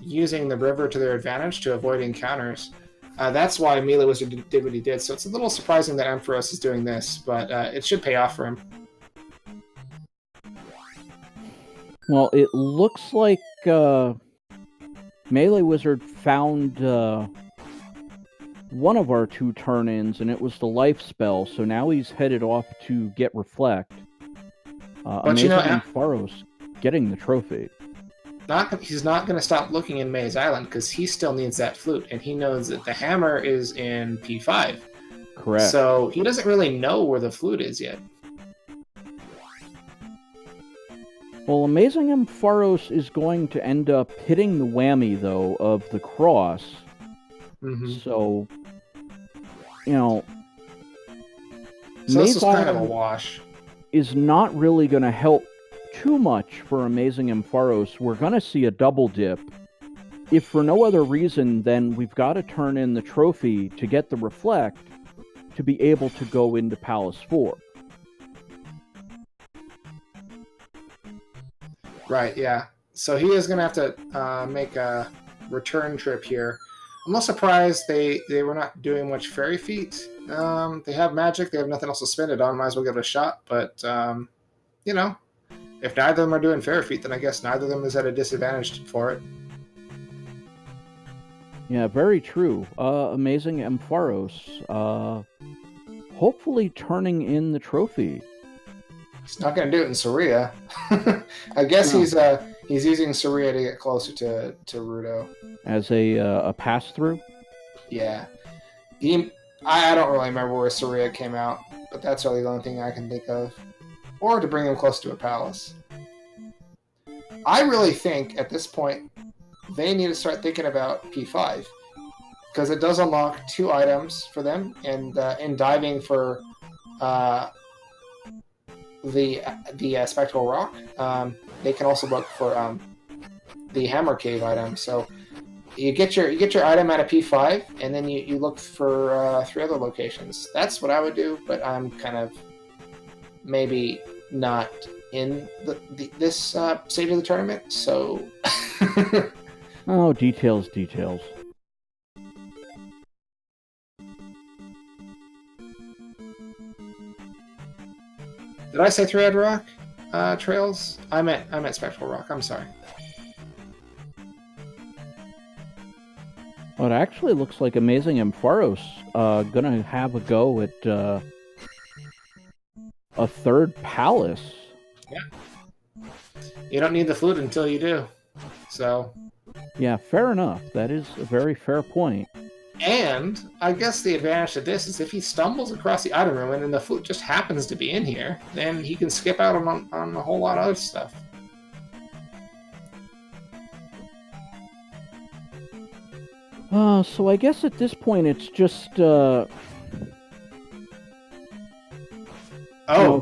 using the river to their advantage to avoid encounters. That's why MeleeWizard did what he did. So it's a little surprising that Ampharos is doing this, but it should pay off for him. Well, it looks like MeleeWizard found one of our two turn-ins, and it was the life spell. So now he's headed off to get Reflect. Amazing Ampharos getting the trophy. He's not going to stop looking in Maze Island, because he still needs that flute, and he knows that the hammer is in P5. Correct. So he doesn't really know where the flute is yet. Well, Amazing Ampharos is going to end up hitting the whammy, though, of the cross. Mm-hmm. So, you know... So this is kind of a wash. Is not really going to help too much for Amazing Ampharos. We're going to see a double dip. If for no other reason, then we've got to turn in the trophy to get the Reflect to be able to go into Palace 4. Right, yeah. So he is going to have to make a return trip here. I'm not surprised they were not doing much fairy feat. They have magic. They have nothing else to spend it on. Might as well give it a shot. But, you know, if neither of them are doing fairy feat, then I guess neither of them is at a disadvantage for it. Yeah, very true. Amazing Ampharos. Hopefully turning in the trophy. He's not going to do it in Saria. I guess he's using Saria to get closer to Rudo. As a pass-through? Yeah. I don't really remember where Saria came out, but that's really the only thing I can think of. Or to bring him close to a palace. I really think, at this point, they need to start thinking about P5. Because it does unlock 2 items for them, and in diving for the Spectral Rock, they can also look for the Hammer Cave item. So you get your item at a P5, and then you look for 3 other locations. That's what I would do, but I'm kind of maybe not in this stage of the tournament, so... Oh, details. Did I say 3-Eyed Rock trails? I meant Spectral Rock. I'm sorry. Well, it actually looks like Amazing Ampharos gonna have a go at a 3rd palace. Yeah. You don't need the flute until you do. So. Yeah, fair enough. That is a very fair point. And I guess the advantage to this is if he stumbles across the item room and then the flute just happens to be in here, then he can skip out on a whole lot of other stuff. So I guess at this point it's just,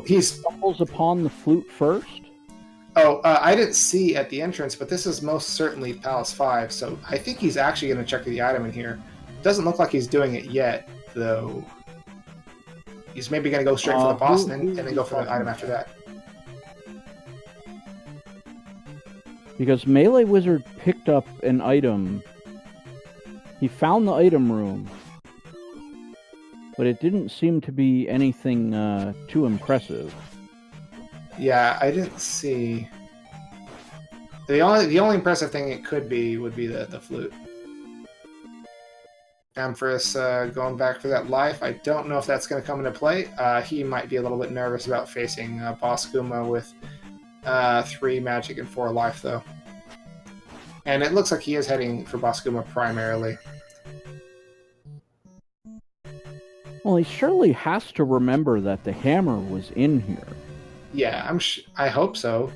He stumbles upon the flute first? I didn't see at the entrance, but this is most certainly Palace 5, so I think he's actually going to check the item in here. Doesn't look like he's doing it yet, though. He's maybe going to go straight for the boss and then go for the item after that. Because MeleeWizard picked up an item. He found the item room, but it didn't seem to be anything too impressive. Yeah, I didn't see. The only impressive thing it could be would be the flute. Ampharos going back for that life. I don't know if that's going to come into play. He might be a little bit nervous about facing Boss Guma with 3 magic and 4 life, though. And it looks like he is heading for Boss Guma primarily. Well, he surely has to remember that the hammer was in here. Yeah, I hope so.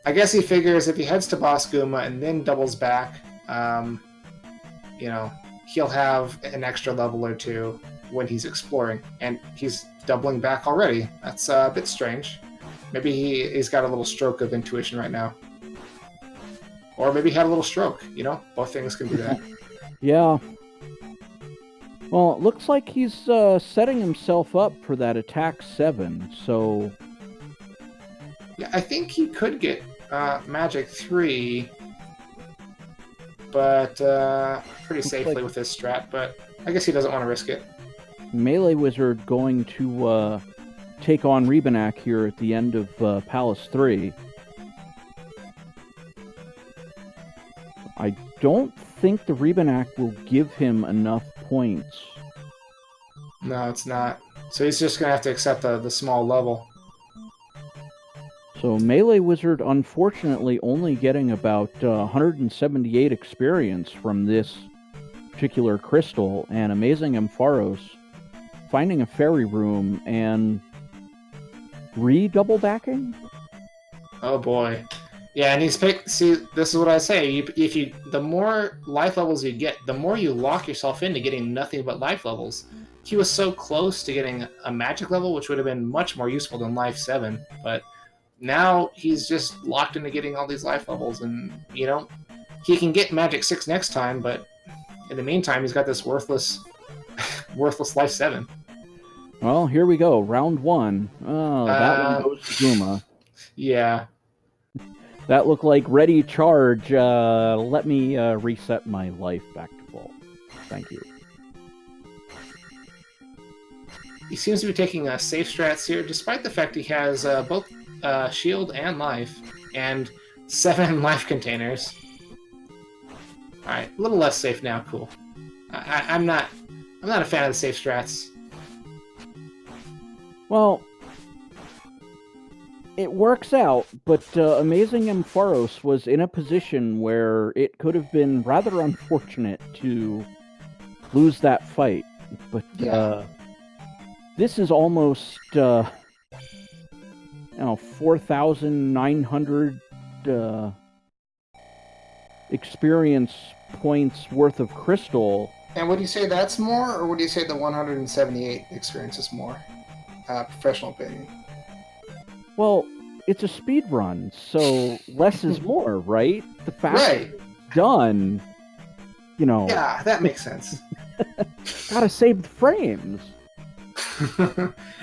I guess he figures if he heads to Boss Guma and then doubles back, he'll have an extra level or 2 when he's exploring. And he's doubling back already. That's a bit strange. Maybe he's got a little stroke of intuition right now. Or maybe he had a little stroke, Both things can do that. Yeah. Well, it looks like he's setting himself up for that attack 7, so... Yeah, I think he could get Magic 3, but pretty safely with his strat, but I guess he doesn't want to risk it. MeleeWizard going to take on Rebanak here at the end of Palace 3. I don't think the Rebanak will give him enough points. No, it's not. So he's just going to have to accept the small level. So MeleeWizard, unfortunately, only getting about 178 experience from this particular crystal, and Amazing Ampharos finding a fairy room and double backing. Oh boy. Yeah, and he's picked. See, this is what I say. The more life levels you get, the more you lock yourself into getting nothing but life levels. He was so close to getting a magic level, which would have been much more useful than life 7. But now he's just locked into getting all these life levels, and he can get magic 6 next time. But in the meantime, he's got this worthless life 7. Well, here we go. Round 1. Oh, that one goes to Guma. Yeah. That looked like ready charge. Let me reset my life back to full. Thank you. He seems to be taking safe strats here, despite the fact he has both shield and life, and 7 life containers. Alright, a little less safe now, cool. I'm not a fan of the safe strats. Well, it works out, but Amazing Ampharos was in a position where it could have been rather unfortunate to lose that fight. But this is almost 4,900 experience points worth of crystal. And would you say that's more, or would you say the 178 experience is more? Professional opinion. Well, it's a speed run, so less is more, right? The faster it's done, Yeah, that makes sense. Gotta save the frames.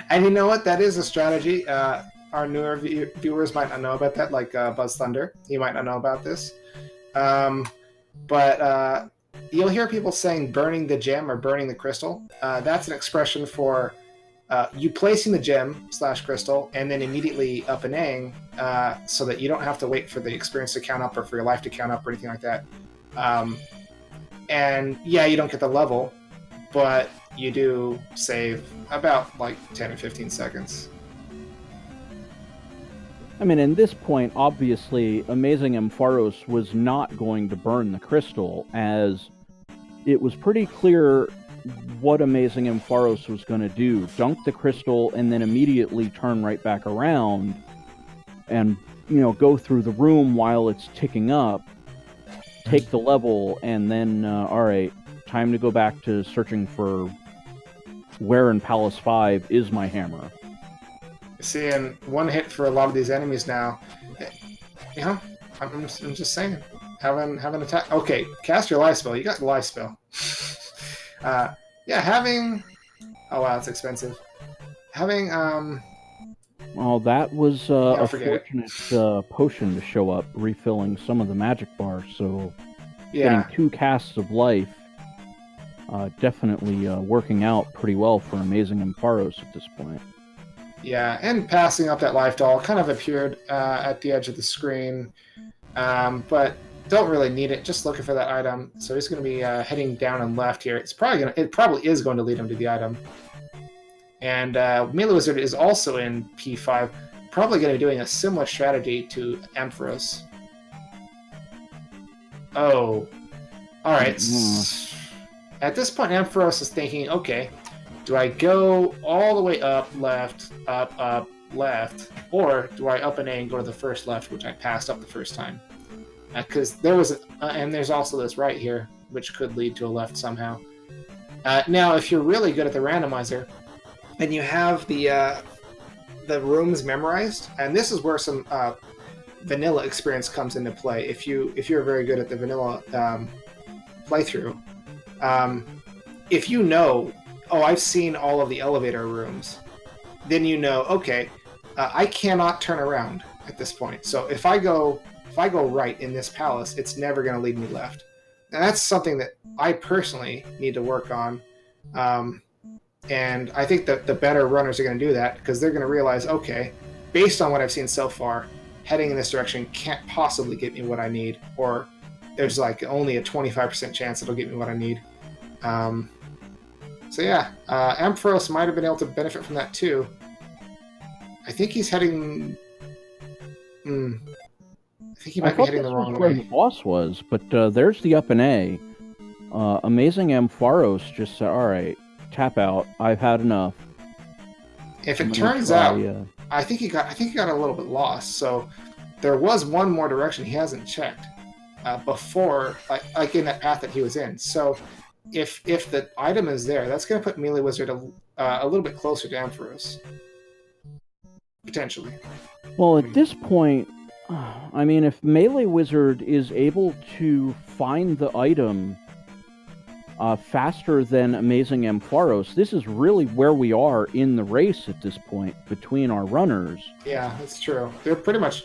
And you know what? That is a strategy. Our newer viewers might not know about that, like Buzz Thunder. He might not know about this. But you'll hear people saying burning the gem or burning the crystal. That's an expression for you placing the gem / crystal and then immediately up and A-ing so that you don't have to wait for the experience to count up or for your life to count up or anything like that. And yeah, you don't get the level, but you do save about like 10 or 15 seconds. I mean, in this point, obviously, Amazing Ampharos was not going to burn the crystal, as it was pretty clear what Amazing Ampharos was going to do. Dunk the crystal and then immediately turn right back around and, go through the room while it's ticking up. take the level, and then, all right, time to go back to searching for where in Palace 5 is my hammer. Seeing one hit for a lot of these enemies now. You know, I'm just saying. Have an attack. Okay, cast your life spell. You got the life spell. Yeah, having... Oh, wow, that's expensive. Having, Well, that was a forget fortunate potion to show up, refilling some of the magic bars, so yeah. getting 2 casts of life, definitely working out pretty well for Amazing Ampharos at this point. Yeah, and passing up that life doll kind of appeared at the edge of the screen, but don't really need it. Just looking for that item. So he's going to be heading down and left here. It probably is going to lead him to the item. And MeleeWizard is also in P5, probably going to be doing a similar strategy to Ampharos. Oh, all right. At this point, Ampharos is thinking, okay, do I go all the way up, left, up, left, or do I up and A and go to the first left, which I passed up the first time? Because there was, and there's also this right here, which could lead to a left somehow. Now, if you're really good at the randomizer, and you have the rooms memorized, and this is where some vanilla experience comes into play. If you're very good at the vanilla playthrough, if you know, oh, I've seen all of the elevator rooms, then you know, okay, I cannot turn around at this point. So if I go right in this palace, it's never going to lead me left. And that's something that I personally need to work on. And I think that the better runners are going to do that because they're going to realize, okay, based on what I've seen so far, heading in this direction can't possibly get me what I need, or there's like only a 25% chance it'll get me what I need. So yeah, Ampharos might have been able to benefit from that too. I think he's heading... I think he might be heading the wrong way. Where the boss was, but there's the up and A. Amazing Ampharos just said, all right, tap out. I've had enough. If it turns out, I think he got a little bit lost. So there was one more direction he hasn't checked before, like in that path that he was in. So if the item is there, that's going to put MeleeWizard a little bit closer to Ampharos, potentially. Well, at this point, I mean, if MeleeWizard is able to find the item faster than Amazing Ampharos, this is really where we are in the race at this point between our runners. Yeah, that's true. They're pretty much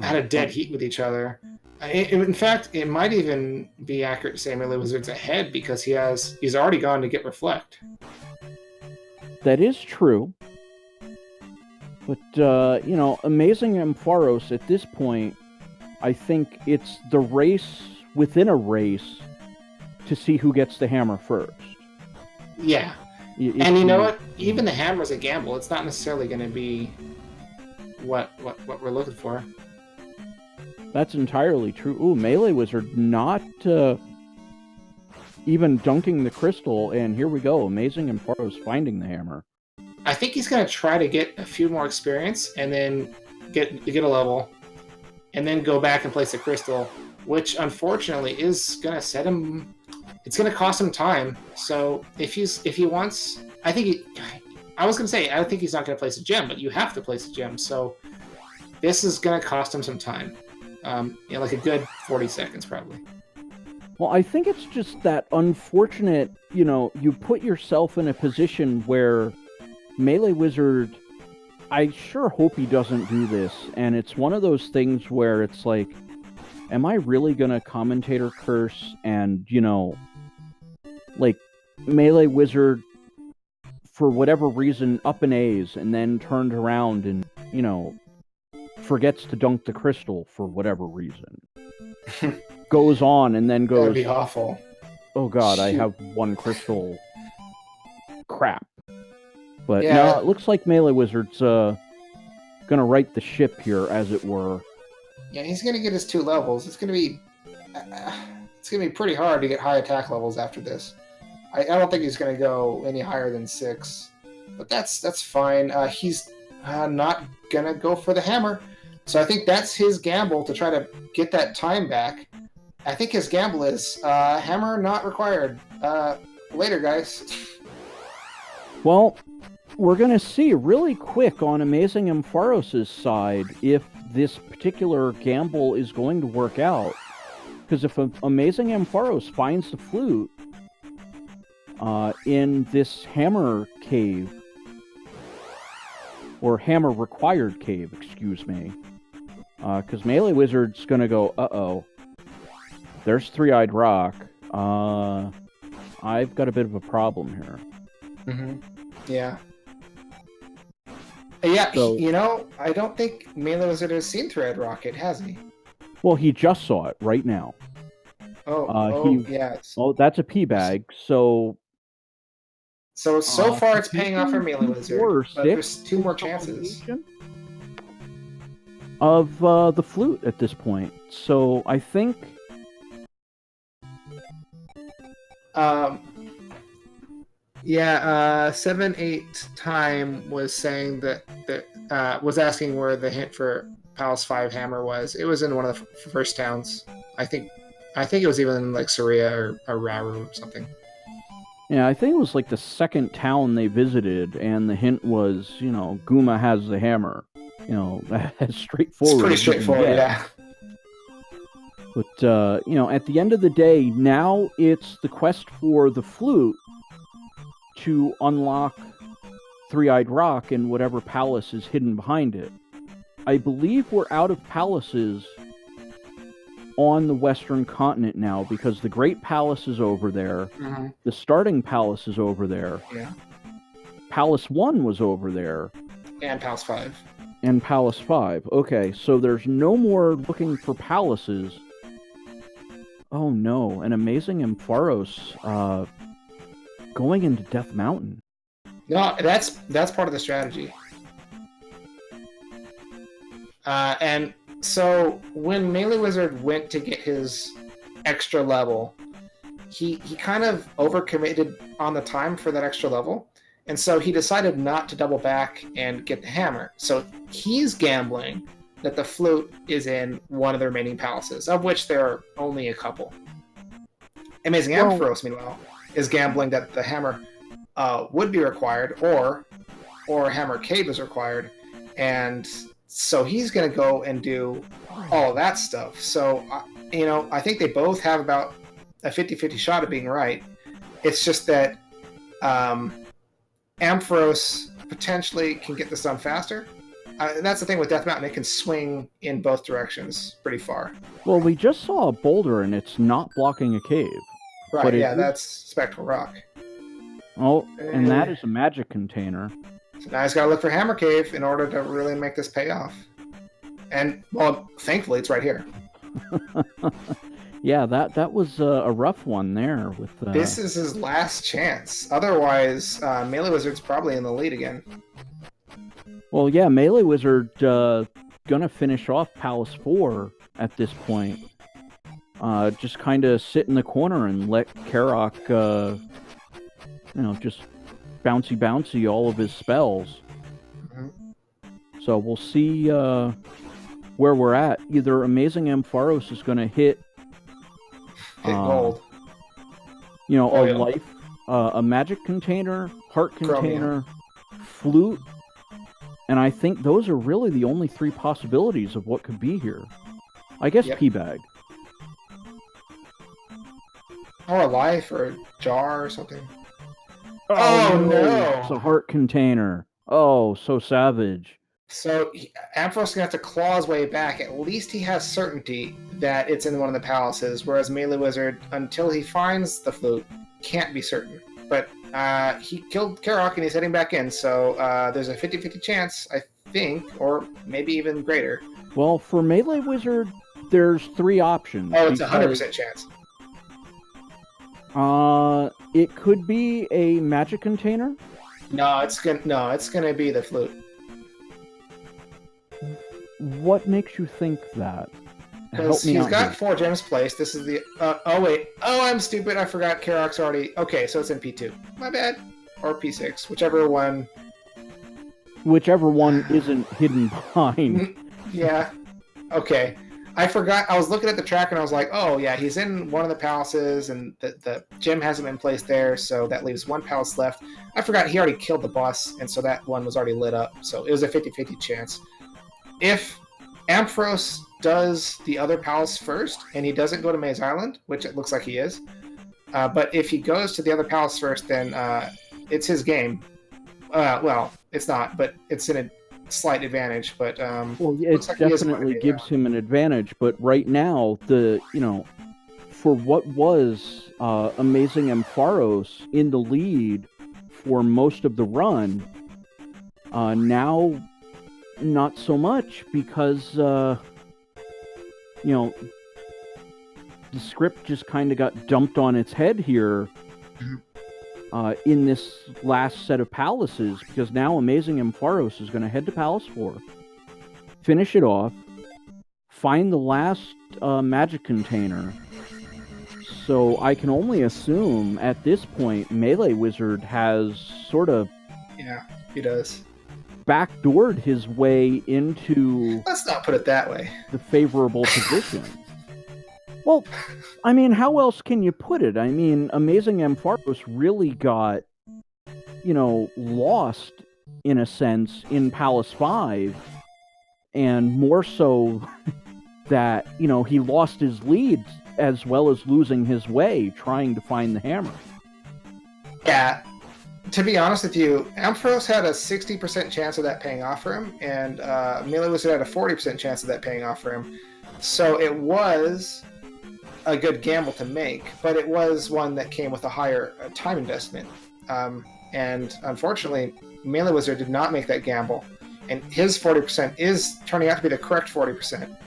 at a dead heat with each other. In fact, it might even be accurate to say MeleeWizard's ahead because he's already gone to get Reflect. That is true. But, Amazing Ampharos at this point, I think it's the race within a race to see who gets the hammer first. Yeah. And you know what? Even the hammer's a gamble. It's not necessarily going to be what we're looking for. That's entirely true. Ooh, MeleeWizard not even dunking the crystal, and here we go. Amazing Ampharos finding the hammer. I think he's going to try to get a few more experience and then get a level and then go back and place a crystal, which unfortunately is going to set him... It's going to cost him time. So if he wants... I think I think he's not going to place a gem, but you have to place a gem. So this is going to cost him some time. Like a good 40 seconds probably. Well, I think it's just that unfortunate, you put yourself in a position where MeleeWizard, I sure hope he doesn't do this, and it's one of those things where it's like, am I really gonna commentator curse and, MeleeWizard, for whatever reason, up and A's, and then turned around and, forgets to dunk the crystal for whatever reason. Goes on and then goes... That would be awful. Oh god, shoot. I have one crystal. Crap. But no, it looks like MeleeWizard's gonna right the ship here, as it were. Yeah, he's gonna get his 2 levels. It's gonna be pretty hard to get high attack levels after this. I don't think he's gonna go any higher than 6, but that's fine. He's not gonna go for the hammer, so I think that's his gamble to try to get that time back. I think his gamble is hammer not required. Later, guys. Well, we're going to see really quick on Amazing Ampharos' side if this particular gamble is going to work out. Because if Amazing Ampharos finds the flute in this hammer cave, or hammer required cave, excuse me, because MeleeWizard's going to go, uh-oh, there's Three-Eyed Rock. I've got a bit of a problem here. Mm-hmm. Yeah. Yeah, So, I don't think MeleeWizard has seen Three-Eyed Rock, has he? well, he just saw it right now. Yeah. Oh, that's a pea bag. So So far it's paying off for MeleeWizard, but there's 2 more chances. Of the flute at this point. So I think... 7-8 time was saying that was asking where the hint for Palace 5 hammer was. It was in one of the first towns. I think it was even in like Saria or Raru or something. Yeah, I think it was like the second town they visited, and the hint was, Guma has the hammer. That's straightforward. It's pretty straightforward, yeah. But, at the end of the day, now it's the quest for the flute to unlock Three-Eyed Rock and whatever palace is hidden behind it. I believe we're out of palaces on the Western continent now, because the Great Palace is over there, Mm-hmm. the Starting Palace is over there, Yeah. Palace 1 was over there, And Palace 5. and Palace 5. Okay, so there's no more looking for palaces. Oh no, an Amazing Ampharos going into Death Mountain. No, that's part of the strategy. And so when MeleeWizard went to get his extra level, he kind of overcommitted on the time for that extra level, and so he decided not to double back and get the hammer. So he's gambling that the flute is in one of the remaining palaces, of which there are only a couple. Amazing Ampharos, meanwhile, is gambling that the hammer would be required, or Hammer Cave is required, and so he's going to go and do all of that stuff. So, I think they both have about a 50-50 shot of being right. It's just that Ampharos potentially can get this done faster. That's the thing with Death Mountain. It can swing in both directions pretty far. Well, we just saw a boulder, and it's not blocking a cave. Right, yeah, that's Spectral Rock. Oh, and that is a magic container. So now he's got to look for Hammer Cave in order to really make this pay off. And, well, thankfully it's right here. Yeah, that was a rough one there. With This is his last chance. Otherwise, MeleeWizard's probably in the lead again. Well, yeah, MeleeWizard gonna finish off Palace 4 at this point. Just kind of sit in the corner and let Karok, just bouncy all of his spells. Mm-hmm. So we'll see where we're at. Either Amazing Ampharos is going to hit gold. Life, a magic container, heart container, flute, and I think those are really the only 3 possibilities of what could be here. I guess Yep. P-Bag. Or a life, or a jar, or something. Oh no! It's a heart container. Oh, so savage. So Ampharos is going to have to claw his way back. At least he has certainty that it's in one of the palaces, whereas MeleeWizard, until he finds the flute, can't be certain. But he killed Karok and he's heading back in, so there's a 50-50 chance, I think, or maybe even greater. Well, for MeleeWizard, there's 3 options. Oh, it's a 100% chance. It could be a magic container. No, it's gonna be the flute. What makes you think that? Because he's got 4 gems placed. This is the. Oh wait. Oh, I'm stupid. I forgot Karok's already. Okay, so it's in P2. My bad. Or P6, whichever one. Whichever one isn't hidden behind. Yeah. Okay. I forgot. I was looking at the track and I was like, oh yeah, he's in one of the palaces and the gem hasn't been placed there, so that leaves one palace left. I forgot he already killed the boss, and so that one was already lit up. So it was a 50-50 chance. If Ampharos does the other palace first and he doesn't go to Maze Island, which it looks like he is, but if he goes to the other palace first, then it's his game. Well, it's not, but it's in a slight advantage. But well, it like definitely gives him an advantage. But right now, for what was Amazing Ampharos in the lead for most of the run, now not so much because the script just kind of got dumped on its head here. In this last set of palaces, because now Amazing Ampharos is going to head to Palace 4, finish it off, find the last magic container. So I can only assume at this point MeleeWizard has sort of... Yeah, he does. Backdoored his way into... Let's not put it that way. The favorable position. Well, I mean, how else can you put it? I mean, Amazing Ampharos really got, lost, in a sense, in Palace 5, and more so that, he lost his lead as well as losing his way trying to find the hammer. Yeah, to be honest with you, Ampharos had a 60% chance of that paying off for him, and MeleeWizard had a 40% chance of that paying off for him. So it was a good gamble to make, but it was one that came with a higher time investment. And unfortunately, MeleeWizard did not make that gamble. And his 40% is turning out to be the correct 40%.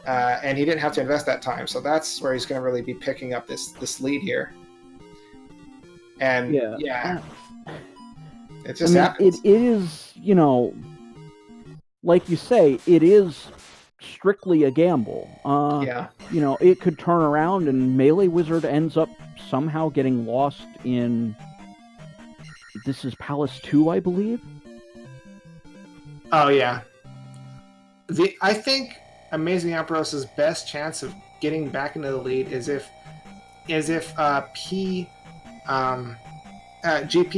And he didn't have to invest that time. So that's where he's going to really be picking up this lead here. And yeah. It just happens. It is, like you say, it is strictly a gamble. It could turn around and MeleeWizard ends up somehow getting lost in... This is Palace 2, I believe? Oh, yeah. I think Amazing Ampharos' best chance of getting back into the lead is if GP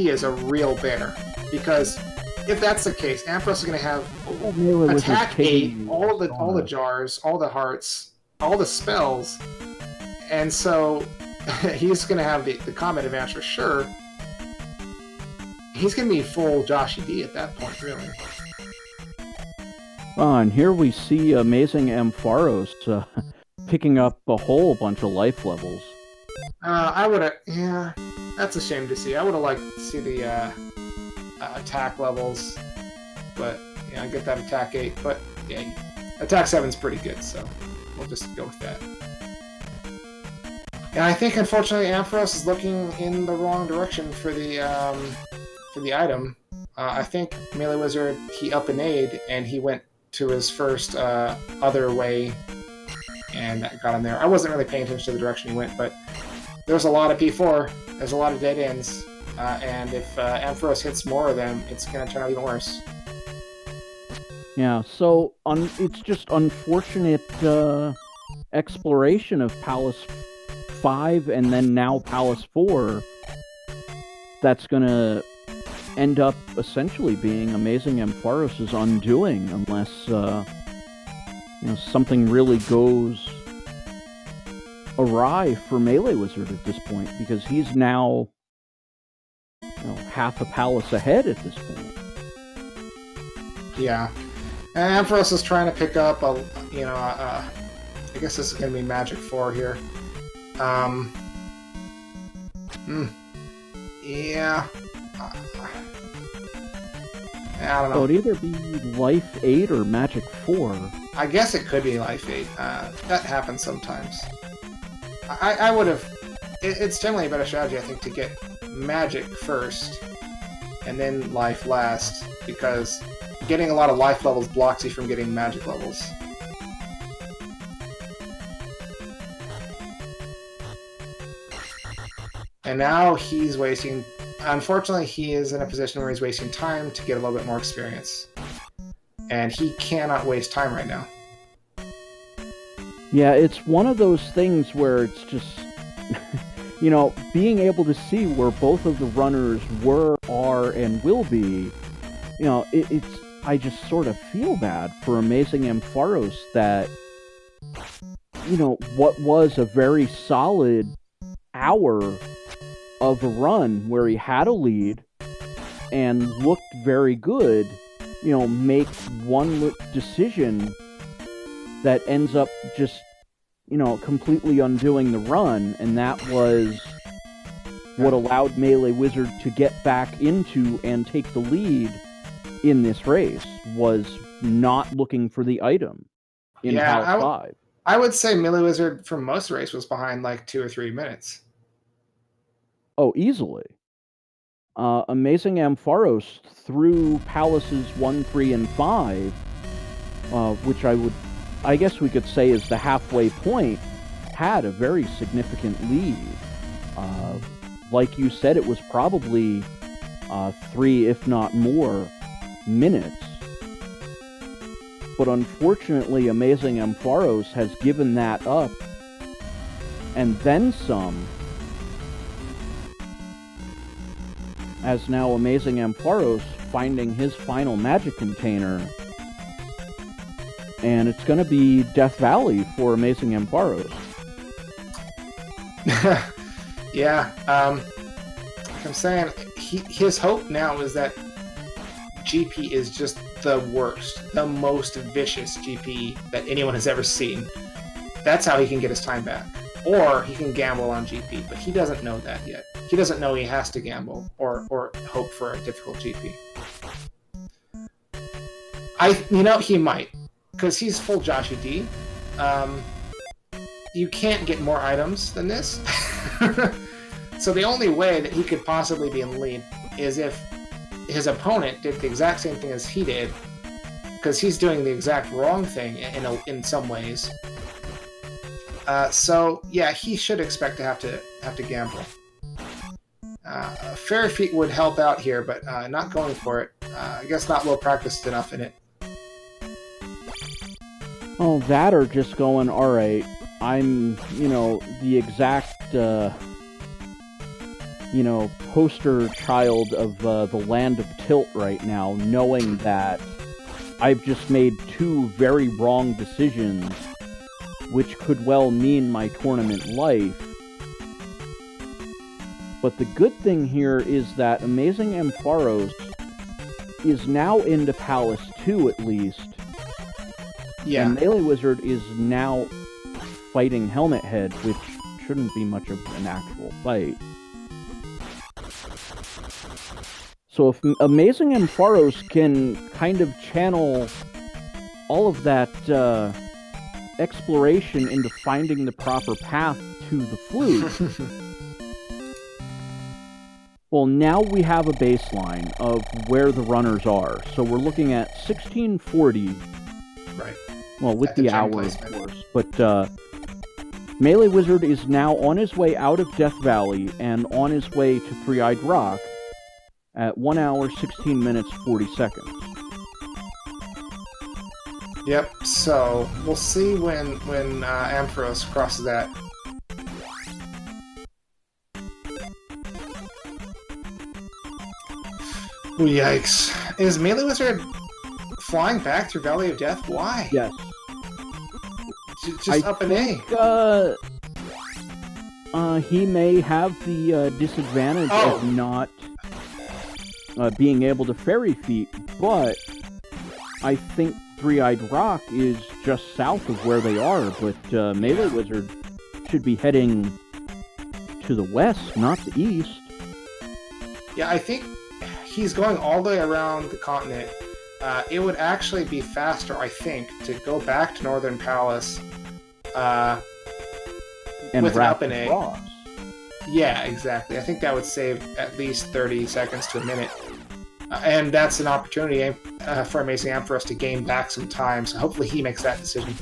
is a real bear. Because if that's the case, Ampharos is going to have attack 8, all the jars, all the hearts, all the spells, and so he's going to have the combat advantage for sure. He's going to be full Joshy D at that point, really. And here we see Amazing Ampharos picking up a whole bunch of life levels. That's a shame to see. I would have liked to see the attack levels, but I get that attack 8, but yeah, attack 7's pretty good, so we'll just go with that. And I think unfortunately Ampharos is looking in the wrong direction for the item. I think MeleeWizard, he up and A'd and he went to his first other way and that got him there. I wasn't really paying attention to the direction he went, but there's a lot of P4, there's a lot of dead ends. And if Ampharos hits more of them, it's going to turn out even worse. Yeah, so it's just unfortunate exploration of Palace 5 and then now Palace 4 that's going to end up essentially being Amazing Ampharos' undoing unless something really goes awry for MeleeWizard at this point, because he's now half a palace ahead at this point. Yeah. And Ampharos is trying to pick up I guess this is going to be Magic 4 here. Yeah. I don't know. So it'd either be Life 8 or Magic 4. I guess it could be Life 8. That happens sometimes. I would have... It's generally a better strategy, I think, to get Magic first and then Life last, because getting a lot of life levels blocks you from getting Magic levels. And now he's wasting... Unfortunately, he is in a position where he's wasting time to get a little bit more experience. And he cannot waste time right now. Yeah, it's one of those things where it's just, you know, being able to see where both of the runners were, are, and will be, you know, I just sort of feel bad for Amazing Ampharos that, you know, what was a very solid hour of a run where he had a lead and looked very good, you know, makes one decision that ends up just, you know, completely undoing the run, and that was what allowed MeleeWizard to get back into and take the lead in this race, was not looking for the item in Palace 5. I would say MeleeWizard for most of the race was behind like 2 or 3 minutes. Oh, easily. Amazing Ampharos through Palaces 1, 3, and 5, which I guess we could say is the halfway point, had a very significant lead. Like you said, it was probably 3, if not more, minutes. But unfortunately, Amazing Ampharos has given that up, and then some, as now Amazing Ampharos finding his final magic container, and it's going to be Death Valley for Amazing Ampharos. Yeah, I'm saying his hope now is that GP is just the worst, the most vicious GP that anyone has ever seen. That's how he can get his time back. Or he can gamble on GP, but he doesn't know that yet. He doesn't know he has to gamble or hope for a difficult GP. He might, because he's full Joshy D. You can't get more items than this. So the only way that he could possibly be in the lead is if his opponent did the exact same thing as he did, because he's doing the exact wrong thing in some ways. So yeah, he should expect to have to gamble. Fairy Feet would help out here, but not going for it. I guess not well practiced enough in it. Oh, that or just going, all right, I'm, the exact, poster child of the land of tilt right now, knowing that I've just made 2 very wrong decisions, which could well mean my tournament life. But the good thing here is that Amazing Ampharos is now into Palace 2 at least. Yeah. And MeleeWizard is now fighting Helmet Head, which shouldn't be much of an actual fight. So if Amazing Ampharos can kind of channel all of that exploration into finding the proper path to the flute, well, now we have a baseline of where the runners are. So we're looking at 1640. Right. Well, with the hour, of course. But MeleeWizard is now on his way out of Death Valley and on his way to Three-Eyed Rock at 1 hour, 16 minutes, 40 seconds. Yep, so we'll see when Ampharos crosses that. Ooh, yikes. Is MeleeWizard flying back through Valley of Death? Why? Yes. Just up an A. He may have the disadvantage of not being able to Fairy Feet, but I think Three-Eyed Rock is just south of where they are, but MeleeWizard should be heading to the west, not the east. Yeah, I think he's going all the way around the continent. It would actually be faster, I think, to go back to Northern Palace and with an wrap up and A. across. Yeah, exactly. I think that would save at least 30 seconds to a minute. And that's an opportunity for Amazing Ampharos to gain back some time, so hopefully he makes that decision.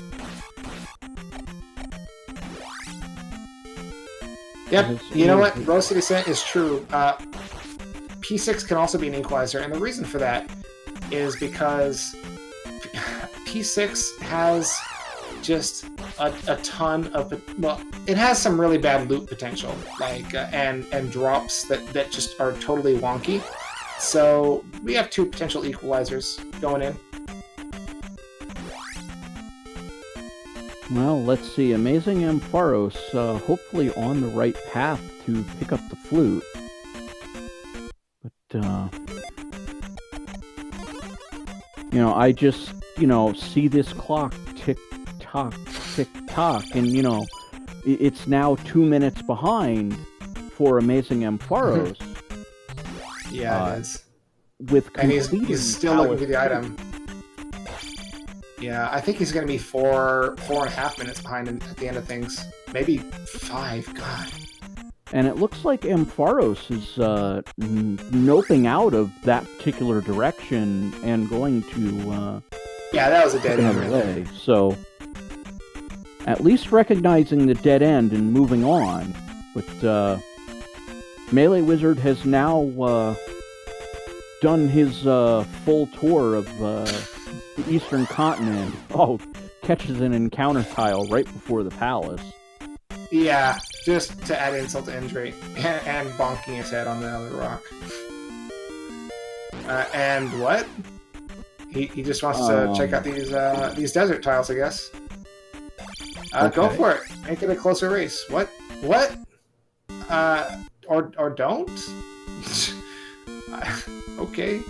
Yep, you know what? Rose City Descent is true. P6 can also be an equalizer, and the reason for that is because P6 has just a ton of, well, it has some really bad loot potential, like and drops that just are totally wonky. So we have 2 potential equalizers going in. Well, let's see. Amazing Ampharos, hopefully on the right path to pick up the flute. But, you know, I just, you know, see this clock tick-tock, tick-tock, and, you know, it's now 2 minutes behind for Amazing Ampharos. Yeah, it is. With and he's still looking for the item. Yeah, I think he's going to be 4.5 minutes behind at the end of things. Maybe 5, God. And it looks like Ampharos is noping out of that particular direction and going to... yeah, that was a dead end. Way. So, at least recognizing the dead end and moving on. But MeleeWizard has now done his full tour of the Eastern Continent. Oh, catches an encounter tile right before the palace. Yeah, just to add insult to injury, and bonking his head on the other rock. And what? He just wants to check out these desert tiles, I guess. Okay. Go for it. Make it a closer race. What? Or don't? Okay.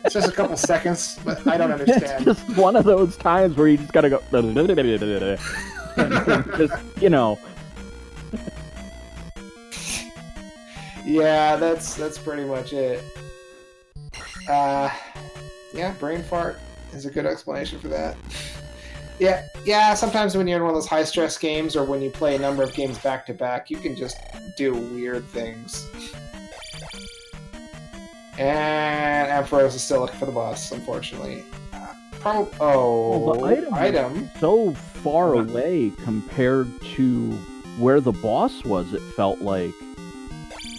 It's just a couple seconds, but I don't understand. It's just one of those times where you just gotta go... just, you know... Yeah, that's pretty much it. Yeah, brain fart is a good explanation for that. Yeah, sometimes when you're in one of those high-stress games, or when you play a number of games back-to-back, you can just do weird things. And Ampharos is still looking for the boss, unfortunately. The item so far away compared to where the boss was, it felt like.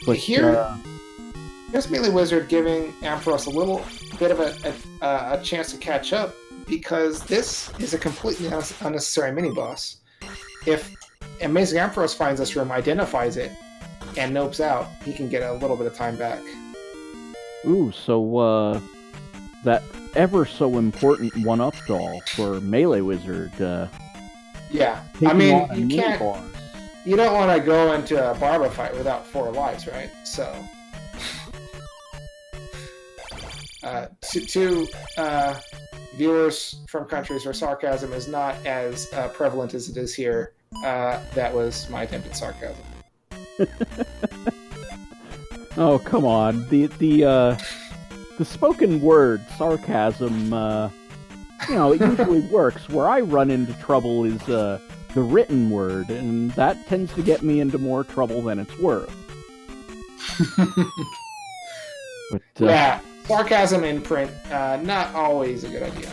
But here's MeleeWizard giving Ampharos a little bit of a chance to catch up, because this is a completely unnecessary mini-boss. If Amazing Ampharos finds this room, identifies it, and nopes out, he can get a little bit of time back. Ooh, so that ever so important one-up doll for MeleeWizard. Yeah, I mean, you don't want to go into a Barba fight without 4 lives, right? So, to viewers from countries where sarcasm is not as prevalent as it is here, that was my attempt at sarcasm. Oh, come on. The spoken word sarcasm, you know, it usually works. Where I run into trouble is the written word, and that tends to get me into more trouble than it's worth. But, yeah, sarcasm in print, not always a good idea.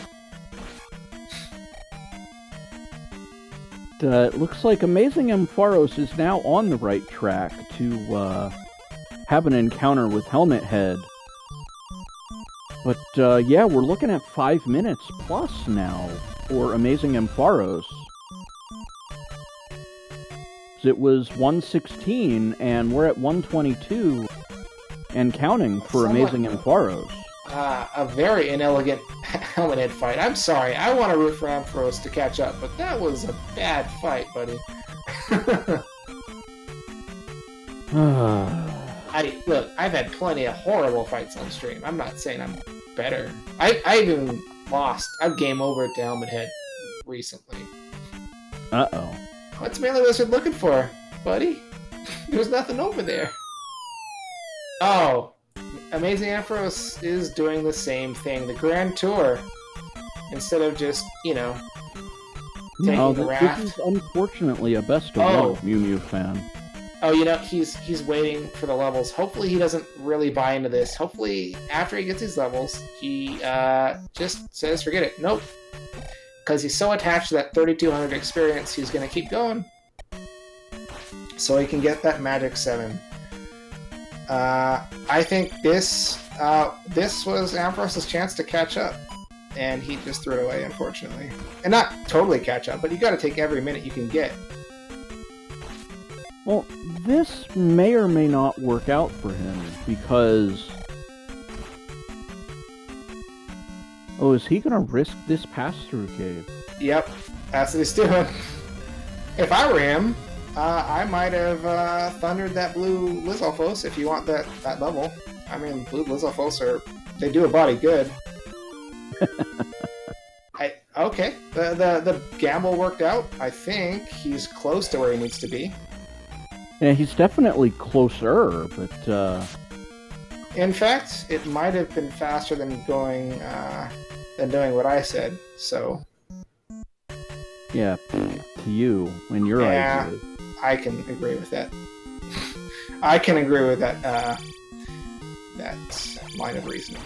It looks like Amazing Ampharos is now on the right track to have an encounter with Helmet Head. But yeah, we're looking at 5 minutes plus now for Amazing Ampharos. It was 1:16, and we're at 1:22 and counting for Amazing Ampharos. A very inelegant Helmet Head fight. I'm sorry, I want to root for Ampharos to catch up, but that was a bad fight, buddy. Look, I've had plenty of horrible fights on stream. I'm not saying I'm better. I even lost. I've game over to Helmet Head recently. Uh-oh. What's MeleeWizard looking for, buddy? There's nothing over there. Oh, Amazing Ampharos is doing the same thing. The Grand Tour. Instead of just, you know, taking the raft. This is unfortunately a best of one Mew Mew fan. Oh, you know, he's waiting for the levels. Hopefully he doesn't really buy into this. Hopefully, after he gets these levels, he just says, forget it. Nope. Because he's so attached to that 3200 experience, he's going to keep going. So he can get that Magic 7. I think this was Ampharos' chance to catch up. and he just threw it away, unfortunately. And not totally catch up, but you got to take every minute you can get. Well, this may or may not work out for him, because... Oh, is he gonna risk this pass-through cave? Yep, that's what he's doing. If I were him, I might have thundered that blue Lizalfos if you want that level. I mean, blue Lizalfos they do a body good. Okay, the gamble worked out. I think he's close to where he needs to be. Yeah, he's definitely closer, but... In fact, it might have been faster than doing what I said, so... Yeah, to you, in your idea. I can agree with that. I can agree with that, that line of reasoning.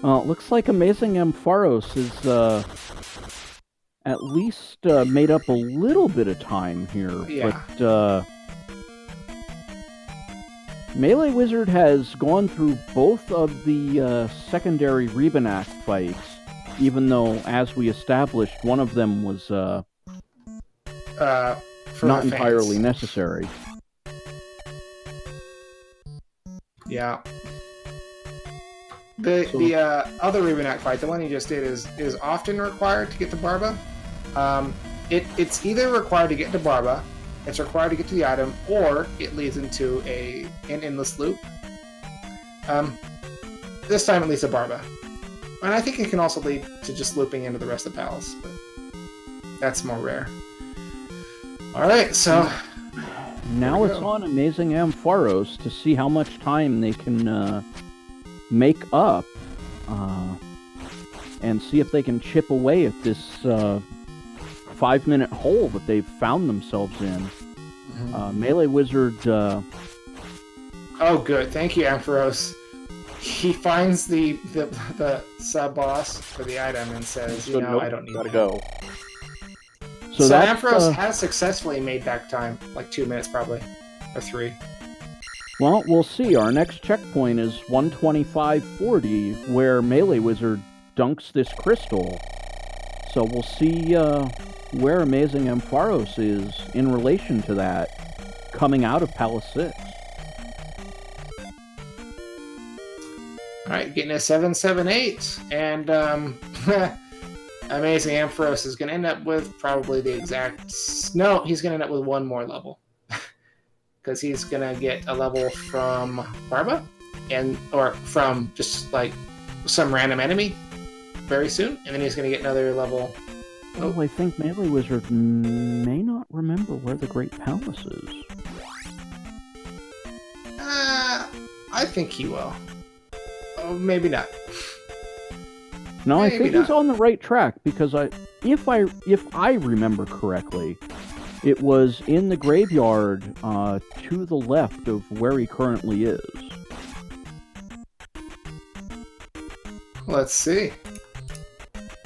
Well, it looks like Amazing Ampharos is, at least made up a little bit of time here, Yeah. but MeleeWizard has gone through both of the secondary Rebenak fights, even though, as we established, one of them was not entirely necessary. Yeah. The other Rebenak fight, the one you just did, is often required to get to Barba. It's either required to get to Barba, it's required to get to the item, or it leads into an endless loop. This time it leads to Barba. And I think it can also lead to just looping into the rest of the palace, but that's more rare. Alright, so... Now it's on Amazing Ampharos to see how much time they can make up, and see if they can chip away at this 5-minute hole that they've found themselves in. MeleeWizard... Oh, good. Thank you, Ampharos. He finds the sub-boss for the item and says, nope, I don't need gotta that. go. So Ampharos has successfully made back time, like 2 minutes probably, or 3. Well, we'll see. Our next checkpoint is 125.40, where MeleeWizard dunks this crystal. So we'll see where Amazing Ampharos is in relation to that, coming out of Palace 6. Alright, getting a 778, and Amazing Ampharos is going to end up with probably the exact... No, he's going to end up with one more level. Because he's going to get a level from Barba, or from just, like, some random enemy very soon, and then he's going to get another level... Oh, I think MeleeWizard may not remember where the Great Palace is. I think he will. Oh, maybe not. No, Maybe I think he's on the right track, because if I remember correctly, it was in the graveyard to the left of where he currently is. Let's see.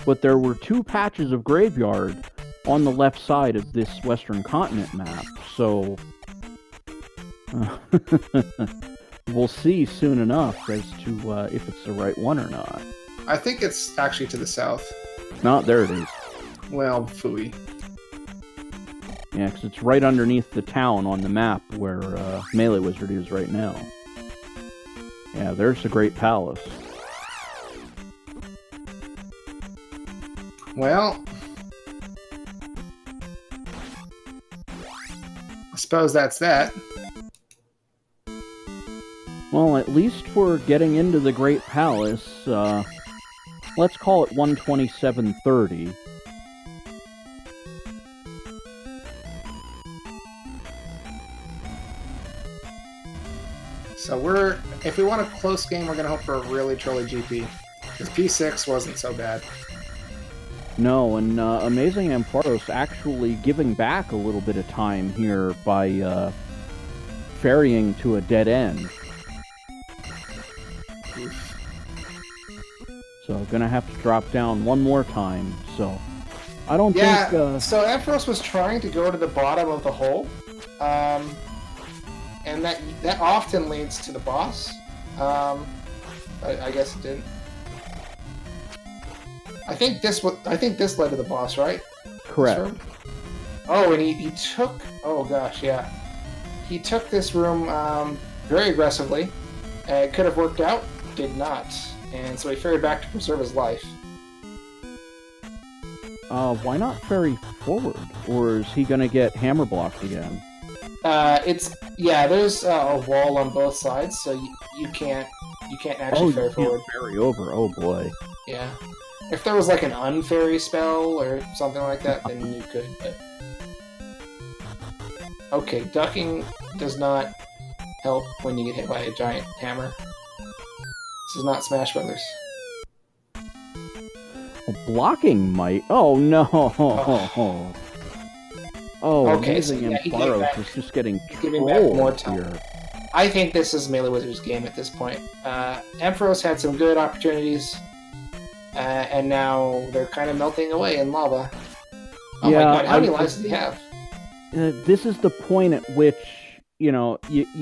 But there were 2 patches of graveyard on the left side of this Western Continent map, so we'll see soon enough as to if it's the right one or not. I think it's actually to the south. No, there it is. Well, phooey. Yeah, because it's right underneath the town on the map where MeleeWizard is right now. Yeah, there's the Great Palace. Well, I suppose that's that. Well, at least for getting into the Great Palace, let's call it 127.30. So if we want a close game, we're going to hope for a really truly GP. Because P6 wasn't so bad. No, and Amazing Ampharos actually giving back a little bit of time here by ferrying to a dead end. Oof. So gonna have to drop down one more time. So I don't think. So Ampharos was trying to go to the bottom of the hole, and that often leads to the boss. I guess it didn't. I think this led to the boss, right? Correct. Oh, and he took... Oh, gosh, yeah. He took this room very aggressively. It could have worked out. Did not. And so he ferried back to preserve his life. Why not ferry forward? Or is he gonna get hammer blocked again? There's a wall on both sides, so you can't actually ferry forward. Ferry over. Oh boy. Yeah. If there was like an unferry spell or something like that, then you could. But... Okay, ducking does not help when you get hit by a giant hammer. This is not Smash Brothers. Well, blocking might. Oh no. Oh, okay, Amazing Ampharos is just getting giving back more trolled time. here. I think this is MeleeWizard's game at this point. Ampharos had some good opportunities, and now they're kind of melting away in lava. Oh my god, how many lives does he have? This is the point at which, you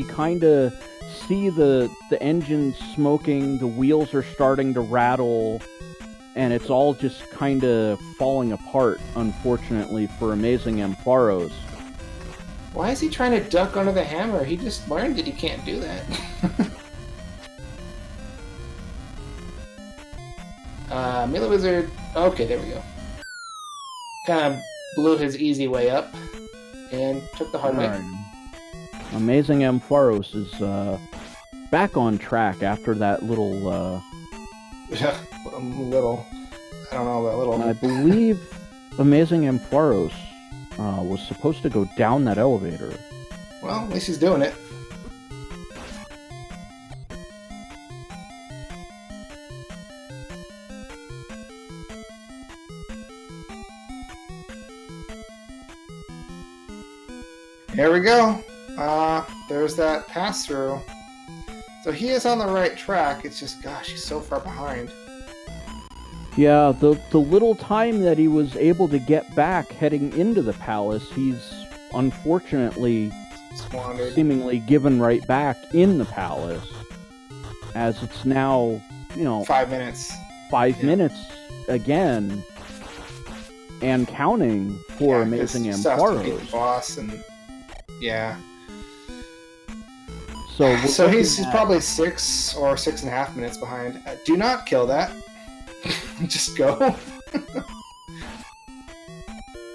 kind of see the engine smoking, the wheels are starting to rattle, and it's all just kind of falling apart, unfortunately, for Amazing Ampharos. Why is he trying to duck under the hammer? He just learned that he can't do that. MeleeWizard... Okay, there we go. Kind of blew his easy way up, and took the hard way. Amazing Ampharos is back on track after that little... Little. I don't know about little. I believe Amazing Ampharos was supposed to go down that elevator. Well, at least he's doing it. Here we go. There's that pass-through. So he is on the right track, it's just, gosh, he's so far behind. Yeah, the little time that he was able to get back heading into the palace, he's unfortunately squandered. Seemingly given right back in the palace. As it's now, 5 minutes. 5 minutes again, and counting for Amazing Ampharos. Boss and yeah. So he's probably 6 or 6.5 minutes behind. Do not kill that. Just go.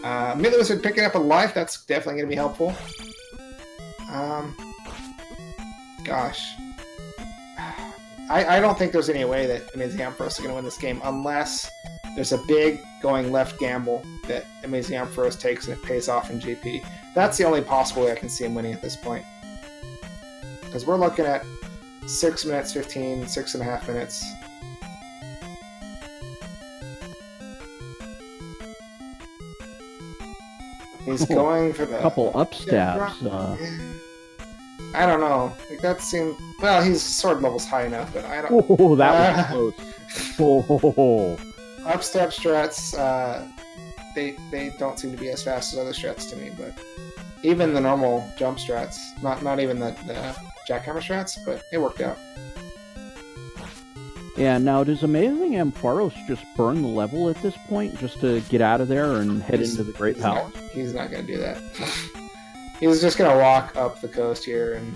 MeleeWizard picking up a life, that's definitely going to be helpful. Gosh. I don't think there's any way that Amazing Ampharos is going to win this game unless there's a big going left gamble that Amazing Ampharos takes and it pays off in GP. That's the only possible way I can see him winning at this point. Because we're looking at 6 minutes 15, 6.5 minutes. He's going for the couple upstabs. I don't know. Like that seemed. Well, his sword level's high enough, but I don't. Oh, that was close. Oh. Upstep strats. They don't seem to be as fast as other strats to me, but even the normal jump strats, not even the jackhammer strats, but it worked out. Yeah, now does Amazing Ampharos just burn the level at this point just to get out of there and head into the Great Palace? He's not going to do that. He's just going to walk up the coast here and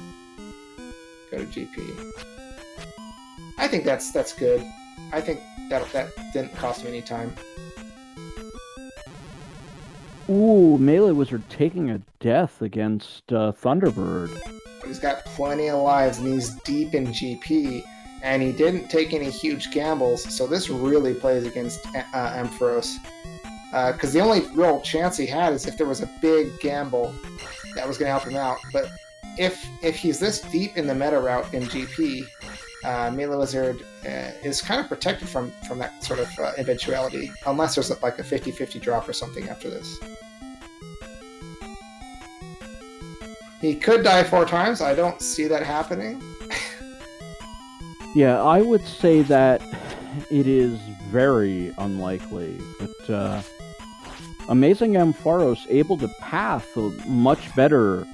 go to GP. I think that's good. I think that didn't cost him any time. Ooh, MeleeWizard taking a death against Thunderbird. He's got plenty of lives and he's deep in GP. And he didn't take any huge gambles, so this really plays against Ampharos. Because the only real chance he had is if there was a big gamble that was going to help him out. But if he's this deep in the meta route in GP, MeleeWizard is kind of protected from that sort of eventuality, unless there's like a 50-50 drop or something after this. He could die 4 times. I don't see that happening. Yeah, I would say that it is very unlikely, but Amazing Ampharos able to path much better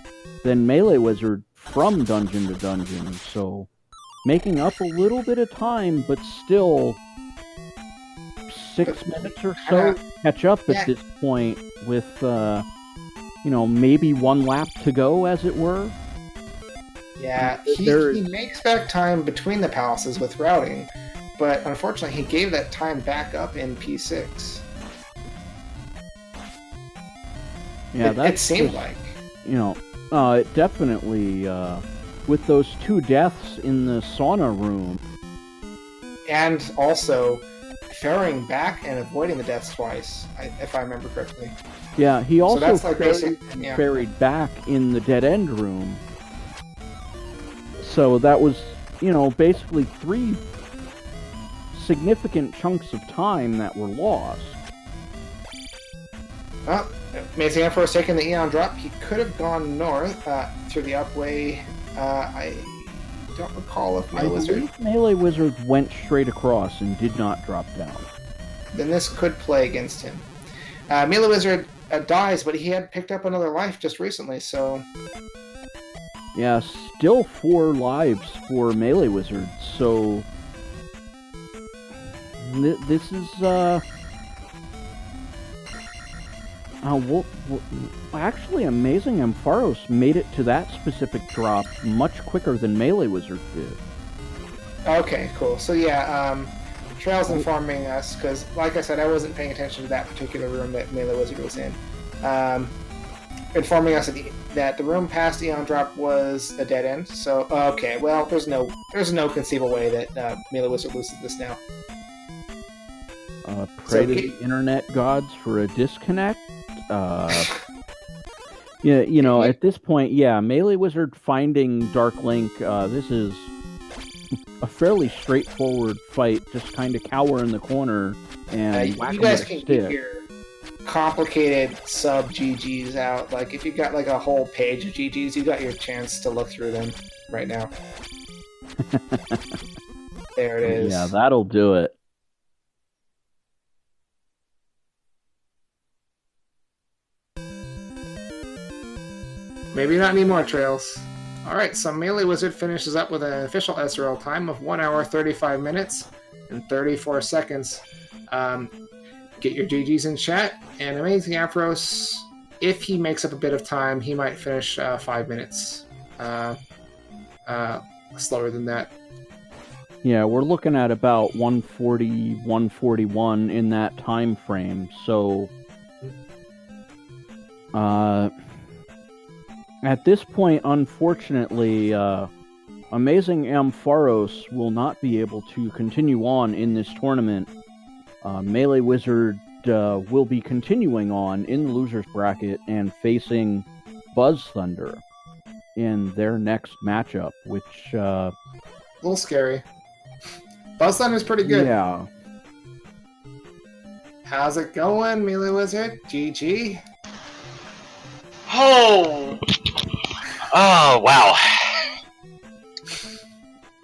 than MeleeWizard from dungeon to dungeon, so making up a little bit of time, but still 6 minutes or so catch up at this point with, maybe 1 lap to go, as it were. Yeah, he makes back time between the palaces with routing, but unfortunately he gave that time back up in P6. Yeah, it seemed like. It definitely, with those 2 deaths in the sauna room. And also ferrying back and avoiding the deaths twice, if I remember correctly. Yeah, he also ferried back in the dead end room. So that was, basically 3 significant chunks of time that were lost. Well, Amazing Ampharos taking the Eon drop. He could have gone north through the upway. I don't recall if MeleeWizard went straight across and did not drop down. Then this could play against him. MeleeWizard dies, but he had picked up another life just recently, so... Yeah, still 4 lives for MeleeWizard, so... This is, actually, Amazing Ampharos made it to that specific drop much quicker than MeleeWizard did. Okay, cool. So yeah, Trail's informing us, because, like I said, I wasn't paying attention to that particular room that MeleeWizard was in. Informing us that the room past Eon Drop was a dead end. So, okay, well, there's no conceivable way that MeleeWizard loses this now. Pray to the internet gods for a disconnect. Yeah, at this point, MeleeWizard finding Dark Link. This is a fairly straightforward fight. Just kind of cower in the corner and whack you guys him can with a stick. keep your complicated sub GGs out. Like if you've got like a whole page of GGs, you got your chance to look through them right now. There it is. Yeah, that'll do it. Maybe not anymore, Trails. Alright, so MeleeWizard finishes up with an official SRL time of 1 hour, 35 minutes, and 34 seconds. Get your GGs in chat, and Amazing Ampharos, if he makes up a bit of time, he might finish 5 minutes slower than that. Yeah, we're looking at about 140, 141 in that time frame, so... At this point, unfortunately, Amazing Ampharos will not be able to continue on in this tournament. MeleeWizard will be continuing on in the loser's bracket and facing Buzz Thunder in their next matchup, which... a little scary. Buzz Thunder's pretty good. Yeah. How's it going, MeleeWizard? GG? Oh, wow.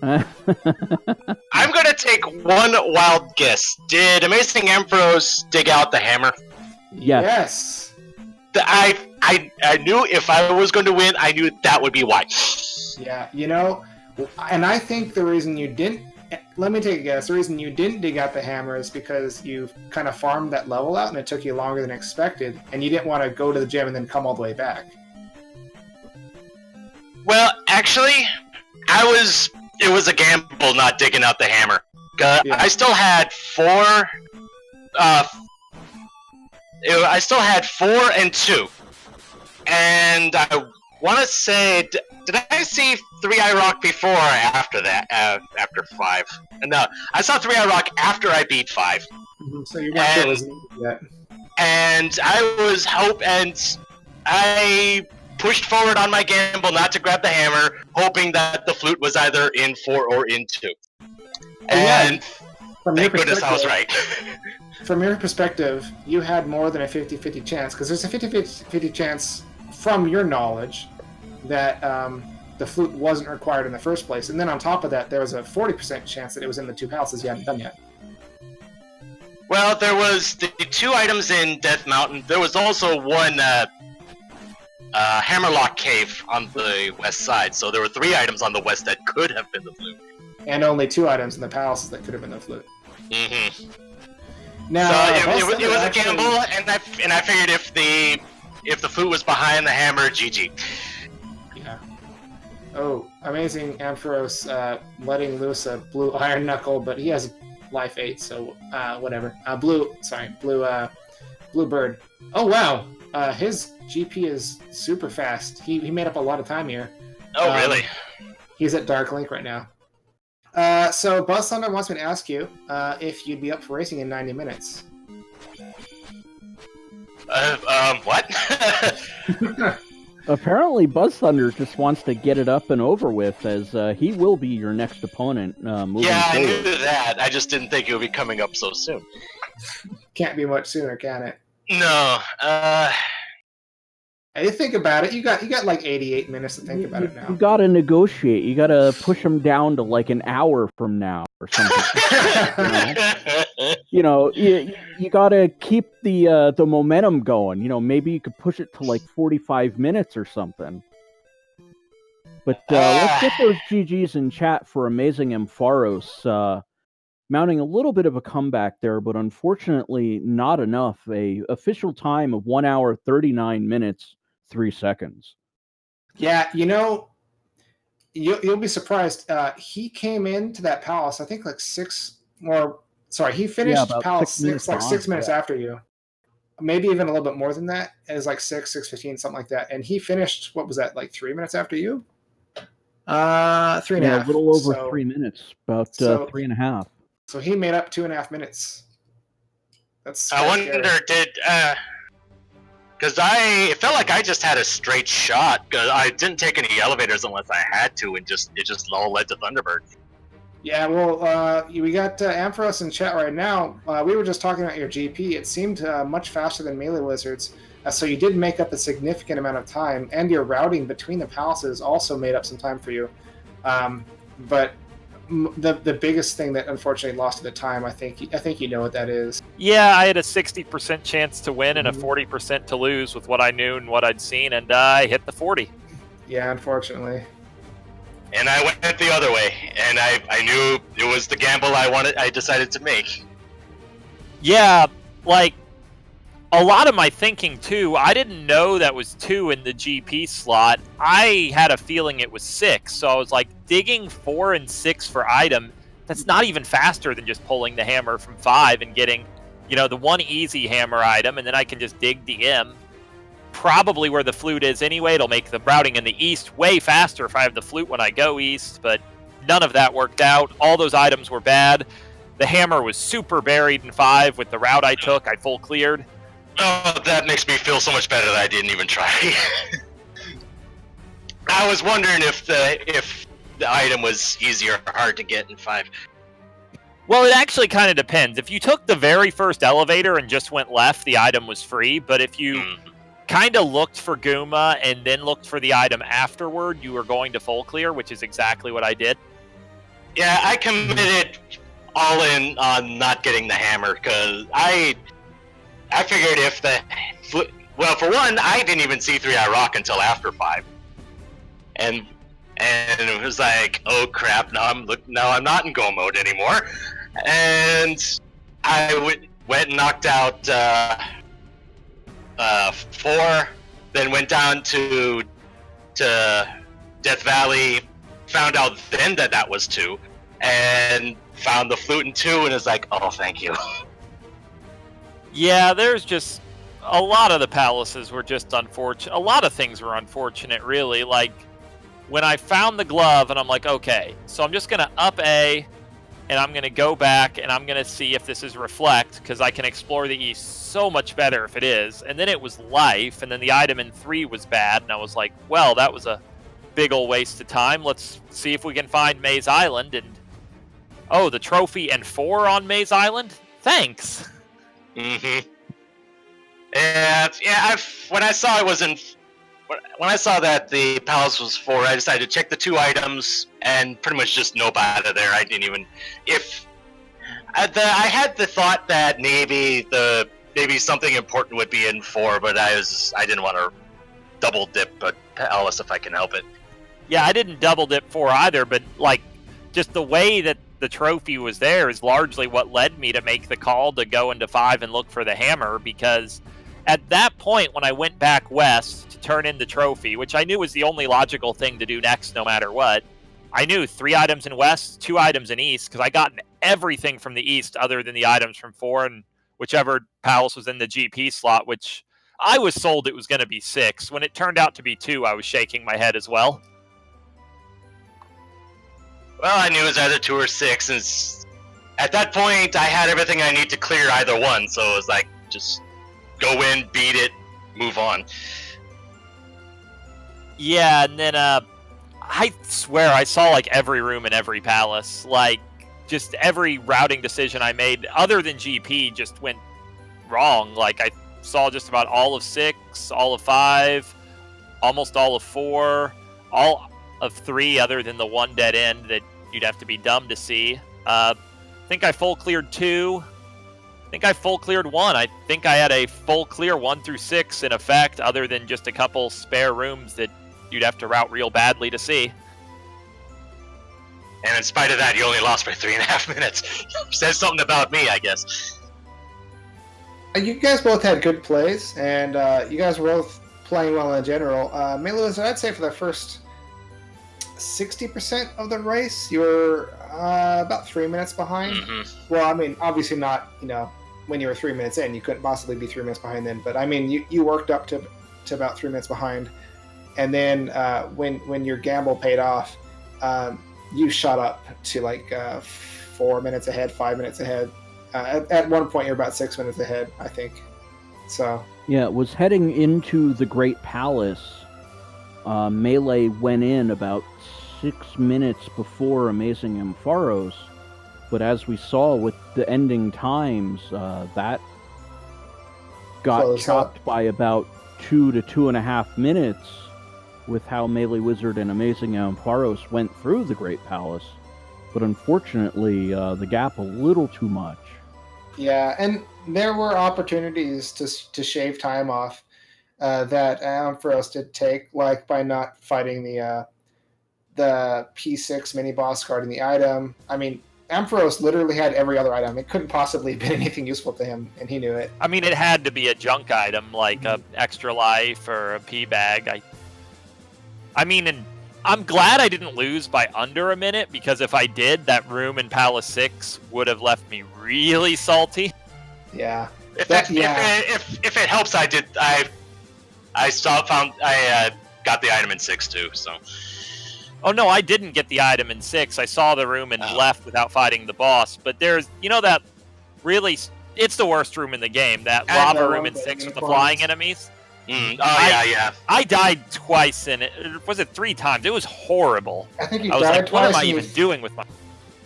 I'm gonna take one wild guess. Did Amazing Ampharos dig out the hammer? Yes. I knew if I was going to win, I knew that would be why. Yeah, and I think the reason you didn't... Let me take a guess. The reason you didn't dig out the hammer is because you kind of farmed that level out and it took you longer than expected, and you didn't want to go to the gym and then come all the way back. Well, actually, it was a gamble not digging out the hammer. Yeah. I still had 4 and 2. And I want to say, did I see 3i Rock before or after that? After 5? No, I saw 3i Rock after I beat 5. Mm-hmm. So you're not sure it was needed yet. And I pushed forward on my gamble not to grab the hammer, hoping that the flute was either in 4 or in 2. And thank goodness I was right. From your perspective, you had more than a 50-50 chance, because there's a 50-50 chance, from your knowledge, that the flute wasn't required in the first place. And then on top of that, there was a 40% chance that it was in the 2 palaces you hadn't done yet. Well, there was the 2 items in Death Mountain. There was also one Hammerlock Cave on the west side, so there were 3 items on the west that could have been the flute. and only 2 items in the palaces that could have been the flute. Mm-hmm. Now, So it was a actually, gamble, and I figured if the flute was behind the hammer, GG. Yeah. Oh, amazing Ampharos letting loose a blue iron knuckle, but he has life 8, so whatever. Blue bird. Oh wow, his GP is super fast. He made up a lot of time here. Oh really? He's at Dark Link right now. So Buzz Thunder wants me to ask you if you'd be up for racing in 90 minutes. What? Apparently, Buzz Thunder just wants to get it up and over with, as he will be your next opponent moving Yeah, forward. I knew that. I just didn't think it would be coming up so soon. Can't be much sooner, can it? No. Hey, think about it. You got like 88 minutes to think about it now. You gotta negotiate. You gotta push him down to like an hour from now or something. You know, you gotta keep the momentum going. You know, maybe you could push it to like 45 minutes or something. But let's get those GGs in chat for amazing Ampharos. Mounting a little bit of a comeback there, but unfortunately not enough. A official time of 1 hour 39 minutes 3 seconds. Yeah, you know, you'll be surprised. He came into that palace, I think, like he finished palace 6 minutes after you. Maybe even a little bit more than that. It was like 6:15, something like that. And he finished, what was that, like 3 minutes after you? 3.5. A little over 3 minutes, about 3.5. So he made up 2.5 minutes. That's I wonder, because it felt like I just had a straight shot, because I didn't take any elevators unless I had to, and it just all led to Thunderbird. Yeah, well, we got Ampharos in chat right now. We were just talking about your GP. It seemed much faster than MeleeWizard's, so you did make up a significant amount of time, and your routing between the palaces also made up some time for you. But the biggest thing that unfortunately lost to the time, I think you know what that is. Yeah, I had a 60% chance to win and a 40% to lose with what I knew and what I'd seen, and I hit the 40. Yeah, unfortunately. And I went the other way, and I knew it was the gamble I decided to make. Yeah, like, a lot of my thinking, too, I didn't know that was 2 in the GP slot. I had a feeling it was 6, so I was like, digging 4 and 6 for item, that's not even faster than just pulling the hammer from 5 and getting, the one easy hammer item, and then I can just dig the M. Probably where the flute is anyway. It'll make the routing in the east way faster if I have the flute when I go east, but none of that worked out. All those items were bad. The hammer was super buried in 5 with the route I took. I full cleared. Oh, that makes me feel so much better that I didn't even try. I was wondering if the item was easy or hard to get in 5. Well, it actually kind of depends. If you took the very first elevator and just went left, the item was free, but if you kind of looked for Guma and then looked for the item afterward, you were going to full clear, which is exactly what I did. Yeah, I committed all in on not getting the hammer, because I figured if well, for one, I didn't even see 3i Rock until after 5. And it was like, oh crap, now I'm not in go mode anymore. And I went and knocked out 4, then went down to Death Valley, found out then that was 2, and found the flute in 2, and it's like, oh, thank you. Yeah, there's just a lot of the palaces were just unfortunate. A lot of things were unfortunate, really. Like, when I found the glove, and I'm like, okay, so I'm just going to up A, and I'm going to go back, and I'm going to see if this is Reflect, because I can explore the east so much better if it is. And then it was Life, and then the item in 3 was bad, and I was like, well, that was a big ol' waste of time. Let's see if we can find Maze Island, and oh, the trophy and 4 on Maze Island? Thanks! Mm-hmm. And yeah, when I saw that the palace was 4, I decided to check the 2 items and pretty much just nope out of there. I didn't even I had the thought that maybe something important would be in 4, but I didn't want to double dip a palace if I can help it. Yeah, I didn't double dip 4 either, but like just the way that the trophy was there is largely what led me to make the call to go into 5 and look for the hammer, because at that point when I went back west to turn in the trophy, which I knew was the only logical thing to do next no matter what, I knew 3 items in west, 2 items in east, because I got everything from the east other than the items from 4 and whichever palace was in the GP slot, which I was sold it was going to be 6. When it turned out to be 2, I was shaking my head as well. Well, I knew it was either 2 or 6, and at that point, I had everything I need to clear either one, so it was like, just go in, beat it, move on. Yeah, and then, I swear I saw, like, every room in every palace. Like, just every routing decision I made, other than GP, just went wrong. Like, I saw just about all of 6, all of 5, almost all of 4, all of 3 other than the one dead end that you'd have to be dumb to see. I think I full cleared 2. I think I full cleared 1. I think I had a full clear 1 through 6 in effect, other than just a couple spare rooms that you'd have to route real badly to see. And in spite of that, you only lost by 3.5 minutes. Says something about me, I guess. You guys both had good plays, and you guys were both playing well in general. MeleeWizard, I'd say for the first 60% of the race, you were about 3 minutes behind. Mm-hmm. Well, I mean, obviously not, when you were 3 minutes in, you couldn't possibly be 3 minutes behind then. But I mean, you worked up to about 3 minutes behind. And then when your gamble paid off, you shot up to like 4 minutes ahead, 5 minutes ahead. At one point, you're about 6 minutes ahead, I think. So Yeah, it was heading into the Great Palace. Melee went in about 6 minutes before Amazing Ampharos, but as we saw with the ending times, that got Close chopped up. by about 2 to 2.5 minutes with how MeleeWizard and Amazing Ampharos went through the Great Palace. But unfortunately, the gap a little too much. yeah, and there were opportunities to shave time off that Ampharos did take, like by not fighting the P6 mini boss card in the item. I mean, Ampharos literally had every other item. It couldn't possibly have been anything useful to him, and he knew it. I mean, it had to be a junk item, like a extra life or a P bag. I mean, and I'm glad I didn't lose by under a minute, because if I did, that room in Palace 6 would have left me really salty. Yeah. If it helps, I got the item in 6 too. So. Oh no, I didn't get the item in 6. I saw the room and left without fighting the boss. But there's, that really, it's the worst room in the game. That lava room in 6 with the flying enemies. Yeah. I died twice in it. Was it 3 times? It was horrible. I think you I was died like, twice. what am I even doing with my...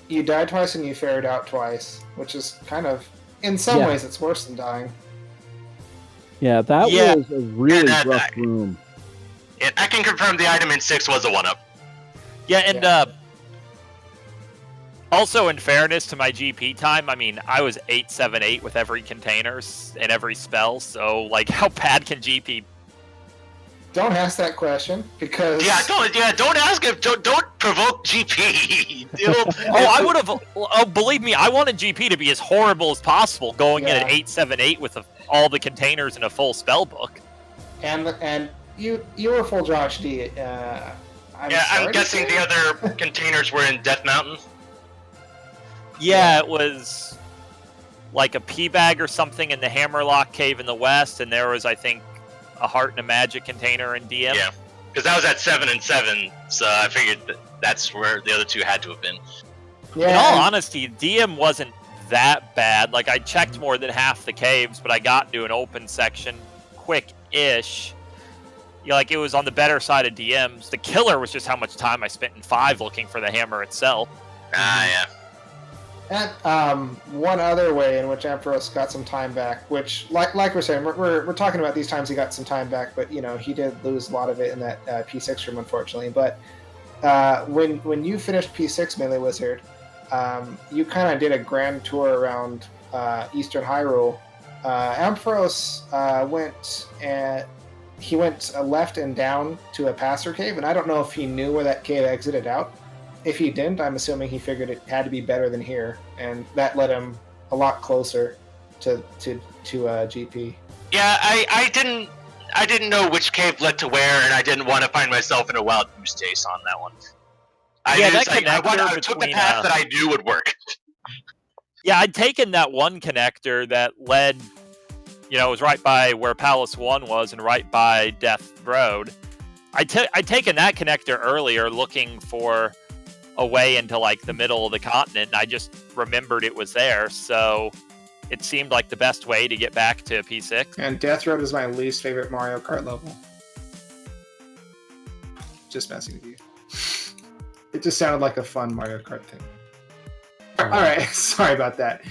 You died twice and you fared out twice, which is kind of, in some ways, it's worse than dying. Yeah, that was a really rough room. I can confirm the item in 6 was a 1-up. Yeah, and also in fairness to my GP time, I mean, I was 878 with every containers and every spell, so, like, how bad can GP... Don't ask that question, because... don't ask him. Don't provoke GP. I would have... Oh, believe me, I wanted GP to be as horrible as possible, going in at 878 with all the containers and a full spell book. And you were full Josh D. I'm guessing the other containers were in Death Mountain. Yeah, it was like a P bag or something in the Hammerlock Cave in the west, and there was, I think, a Heart and a Magic container in DM. Yeah, because that was at 7 and 7, so I figured that's where the other 2 had to have been. Yeah. In all honesty, DM wasn't that bad. Like, I checked more than half the caves, but I got into an open section quick-ish. Like, it was on the better side of DMs. The killer was just how much time I spent in 5 looking for the hammer itself. Yeah. And one other way in which Ampharos got some time back, which, like we're saying, we're talking about these times he got some time back, but, he did lose a lot of it in that P6 room, unfortunately. But when you finished P6, MeleeWizard, you kind of did a grand tour around Eastern Hyrule. Ampharos went left and down to a passer cave, and I don't know if he knew where that cave exited out, if he didn't, I'm assuming he figured it had to be better than here, and that led him a lot closer to GP. Yeah, I didn't know which cave led to where, and I didn't want to find myself in a wild goose chase on that one. I took the path that I knew would work. Yeah, I'd taken that one connector that led, it was right by where Palace 1 was and right by Death Road. I'd taken that connector earlier looking for a way into, like, the middle of the continent, and I just remembered it was there, so it seemed like the best way to get back to P6. And Death Road is my least favorite Mario Kart level. Just messing with you. It just sounded like a fun Mario Kart thing. Alright, sorry about that.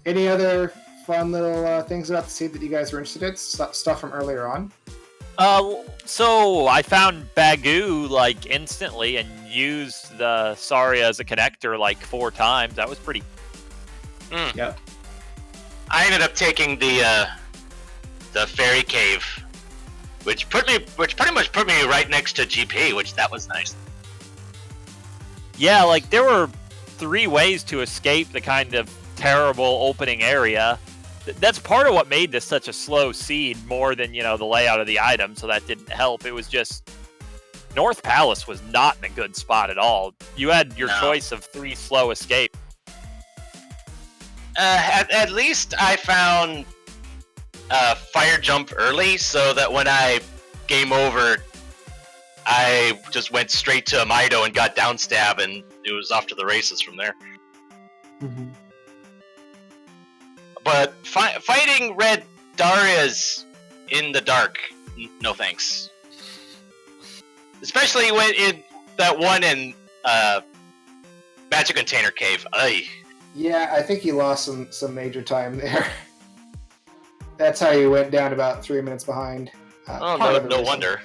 Any other fun little things about the seed that you guys were interested in? Stuff from earlier on? So I found Bagoo, like, instantly and used the Saria as a connector, like, 4 times. That was pretty... Yep. I ended up taking the fairy cave, which pretty much put me right next to GP, which that was nice. Yeah, like, there were 3 ways to escape the kind of terrible opening area. That's part of what made this such a slow seed, more than, the layout of the item, so that didn't help. It was just... North Palace was not in a good spot at all. You had your choice of 3 slow escape. At least I found fire jump early, so that when I game over, I just went straight to Mido and got down stab, and it was off to the races from there. Mm-hmm. But fighting Red Darius in the dark, no thanks. Especially when in that one in Magic Container Cave. Ay. Yeah, I think you lost some major time there. That's how you went down about 3 minutes behind. No wonder.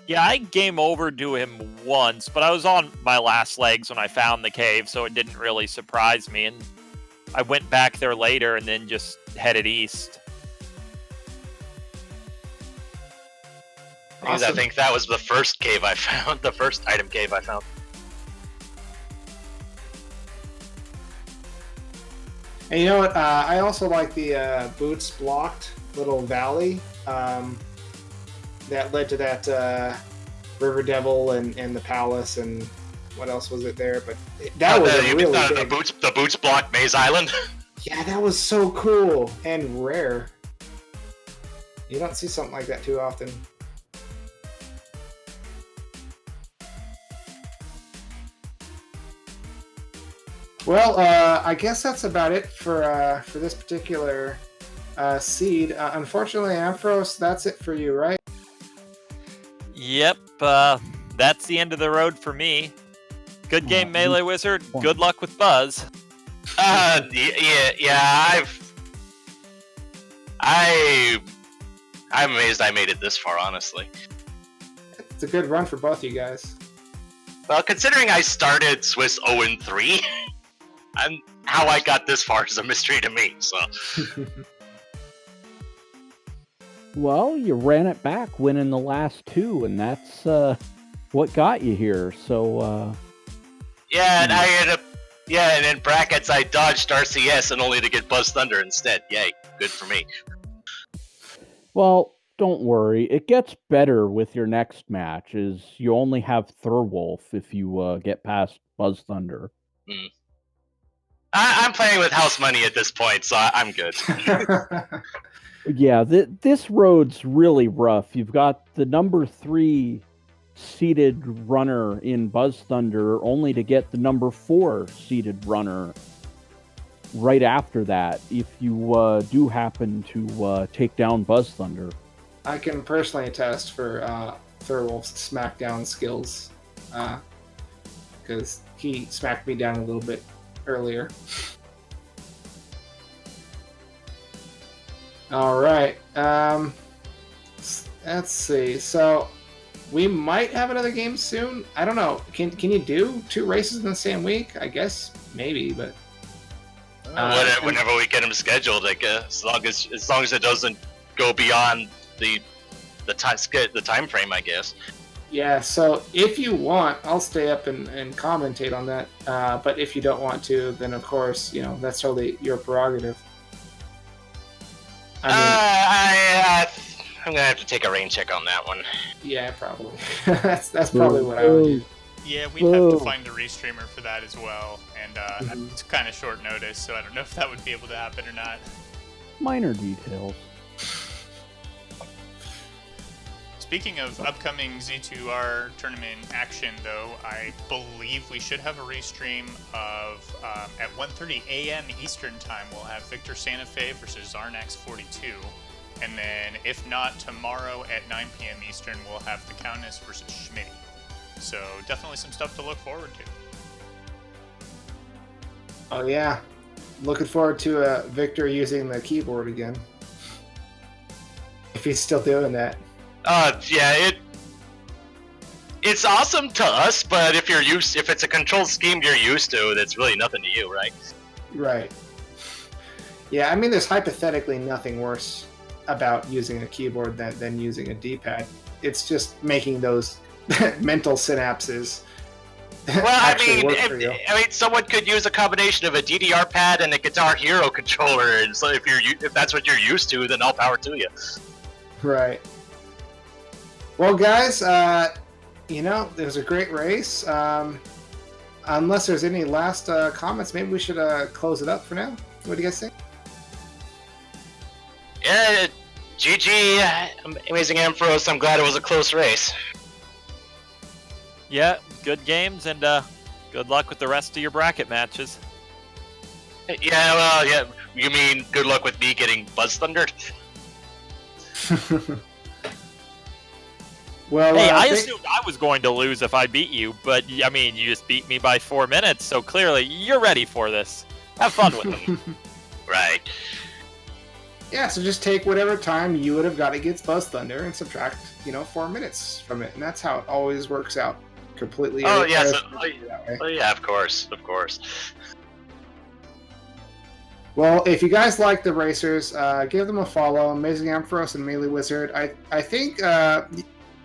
Yeah, I game over to him once, but I was on my last legs when I found the cave, so it didn't really surprise me, and I went back there later and then just headed east. Because I think that was the first cave I found, the first item cave I found. And you know what? I also like the boots blocked little valley that led to that River Devil and the palace and what else was it there? But that was really big. The boots blocked Maze Island. Yeah, that was so cool and rare. You don't see something like that too often. Well, I guess that's about it for this particular seed. Unfortunately, Ampharos, that's it for you, right? Yep, that's the end of the road for me. Good game, MeleeWizard. Good luck with Buzz. Yeah. I'm amazed I made it this far, honestly. It's a good run for both you guys. Well, considering I started Swiss 0-3, and how I got this far is a mystery to me. So. Well, you ran it back, winning the last 2, and that's what got you here. So. Yeah, and I ended up. Yeah, and in brackets, I dodged RCS and only to get Buzz Thunder instead. Yay, good for me. Well, don't worry. It gets better with your next match, as you only have Thurwolf if you get past Buzz Thunder. I'm playing with house money at this point, so I'm good. Yeah, this road's really rough. You've got the number 3 seeded runner in Buzz Thunder, only to get the number 4 seeded runner right after that, if you do happen to take down Buzz Thunder. I can personally attest for Thurwolf's smackdown skills, because he smacked me down a little bit earlier. All right. Let's see. So we might have another game soon. I don't know. Can you do 2 races in the same week? I guess maybe, but whenever we get them scheduled, I guess, as long as it doesn't go beyond the time frame, I guess. Yeah, so if you want, I'll stay up and commentate on that. But if you don't want to, then of course, that's totally your prerogative. I'm gonna have to take a rain check on that one. Yeah, probably. that's probably what I would do. Yeah, we'd have to find a restreamer for that as well, and it's kind of short notice, so I don't know if that would be able to happen or not. Minor details. Speaking of upcoming Z2R tournament action, though, I believe we should have a restream of, at 1:30 a.m. Eastern Time, we'll have Victor Santa Fe versus Zarnax 42. And then, if not, tomorrow at 9 p.m. Eastern, we'll have the Countess versus Schmitty. So, definitely some stuff to look forward to. Oh, yeah. Looking forward to Victor using the keyboard again. If he's still doing that. Yeah, it's awesome to us, but if it's a control scheme you're used to, that's really nothing to you, right? Right. Yeah, I mean, there's hypothetically nothing worse about using a keyboard than using a D-pad. It's just making those mental synapses. Well, I mean, someone could use a combination of a DDR pad and a Guitar Hero controller, and so if that's what you're used to, then all power to you. Right. Well, guys, it was a great race. Unless there's any last comments, maybe we should close it up for now. What do you guys think? Yeah, GG, Amazing Ampharos. I'm glad it was a close race. Yeah, good games, and good luck with the rest of your bracket matches. Yeah, well, yeah. You mean good luck with me getting Buzz Thundered? Well, hey, I assumed I was going to lose if I beat you, but I mean, you just beat me by 4 minutes, so clearly you're ready for this. Have fun with them. Right. Yeah, so just take whatever time you would have got against Buzz Thunder and subtract, 4 minutes from it, and that's how it always works out completely. Oh, yeah, yeah, of course. Well, if you guys like the racers, give them a follow. Amazing Ampharos and MeleeWizard. I think.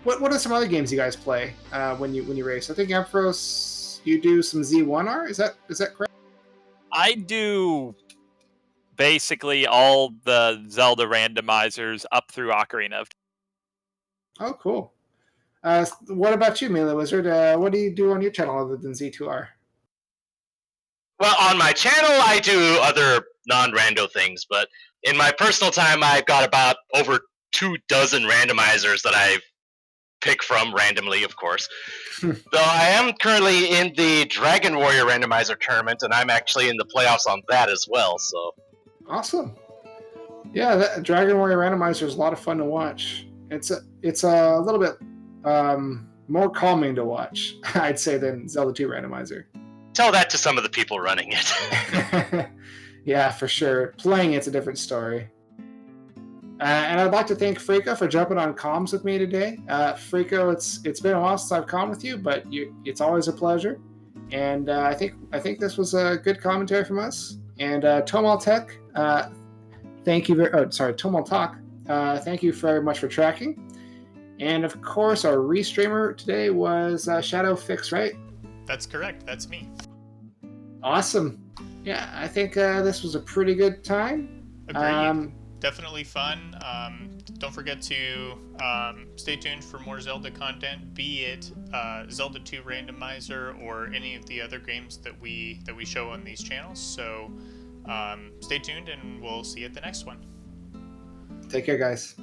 What are some other games you guys play when you race? I think Ampharos, you do some Z1R. Is that correct? I do basically all the Zelda randomizers up through Ocarina of Time. Oh, cool. What about you, MeleeWizard? What do you do on your channel other than Z2R? Well, on my channel, I do other non-rando things, but in my personal time, I've got about over 24 randomizers that I pick from randomly, of course. Though I am currently in the Dragon Warrior randomizer tournament, and I'm actually in the playoffs on that as well. So awesome. Yeah, that Dragon Warrior randomizer is a lot of fun to watch. It's a little bit more calming to watch, I'd say, than Zelda 2 randomizer. Tell that to some of the people running it. Yeah, for sure. Playing it's a different story. And I'd like to thank Frico for jumping on comms with me today. Frico, it's been a while since I've commed with you, but it's always a pleasure. And I think this was a good commentary from us. And Tomal Tech, thank you Tomal Talk, thank you very much for tracking. And of course, our restreamer today was Shadow Fix, right? That's correct. That's me. Awesome. Yeah, I think this was a pretty good time. Agreed. Definitely fun. Don't forget to stay tuned for more Zelda content, be it Zelda 2 Randomizer or any of the other games that we show on these channels. So stay tuned, and we'll see you at the next one. Take care, guys.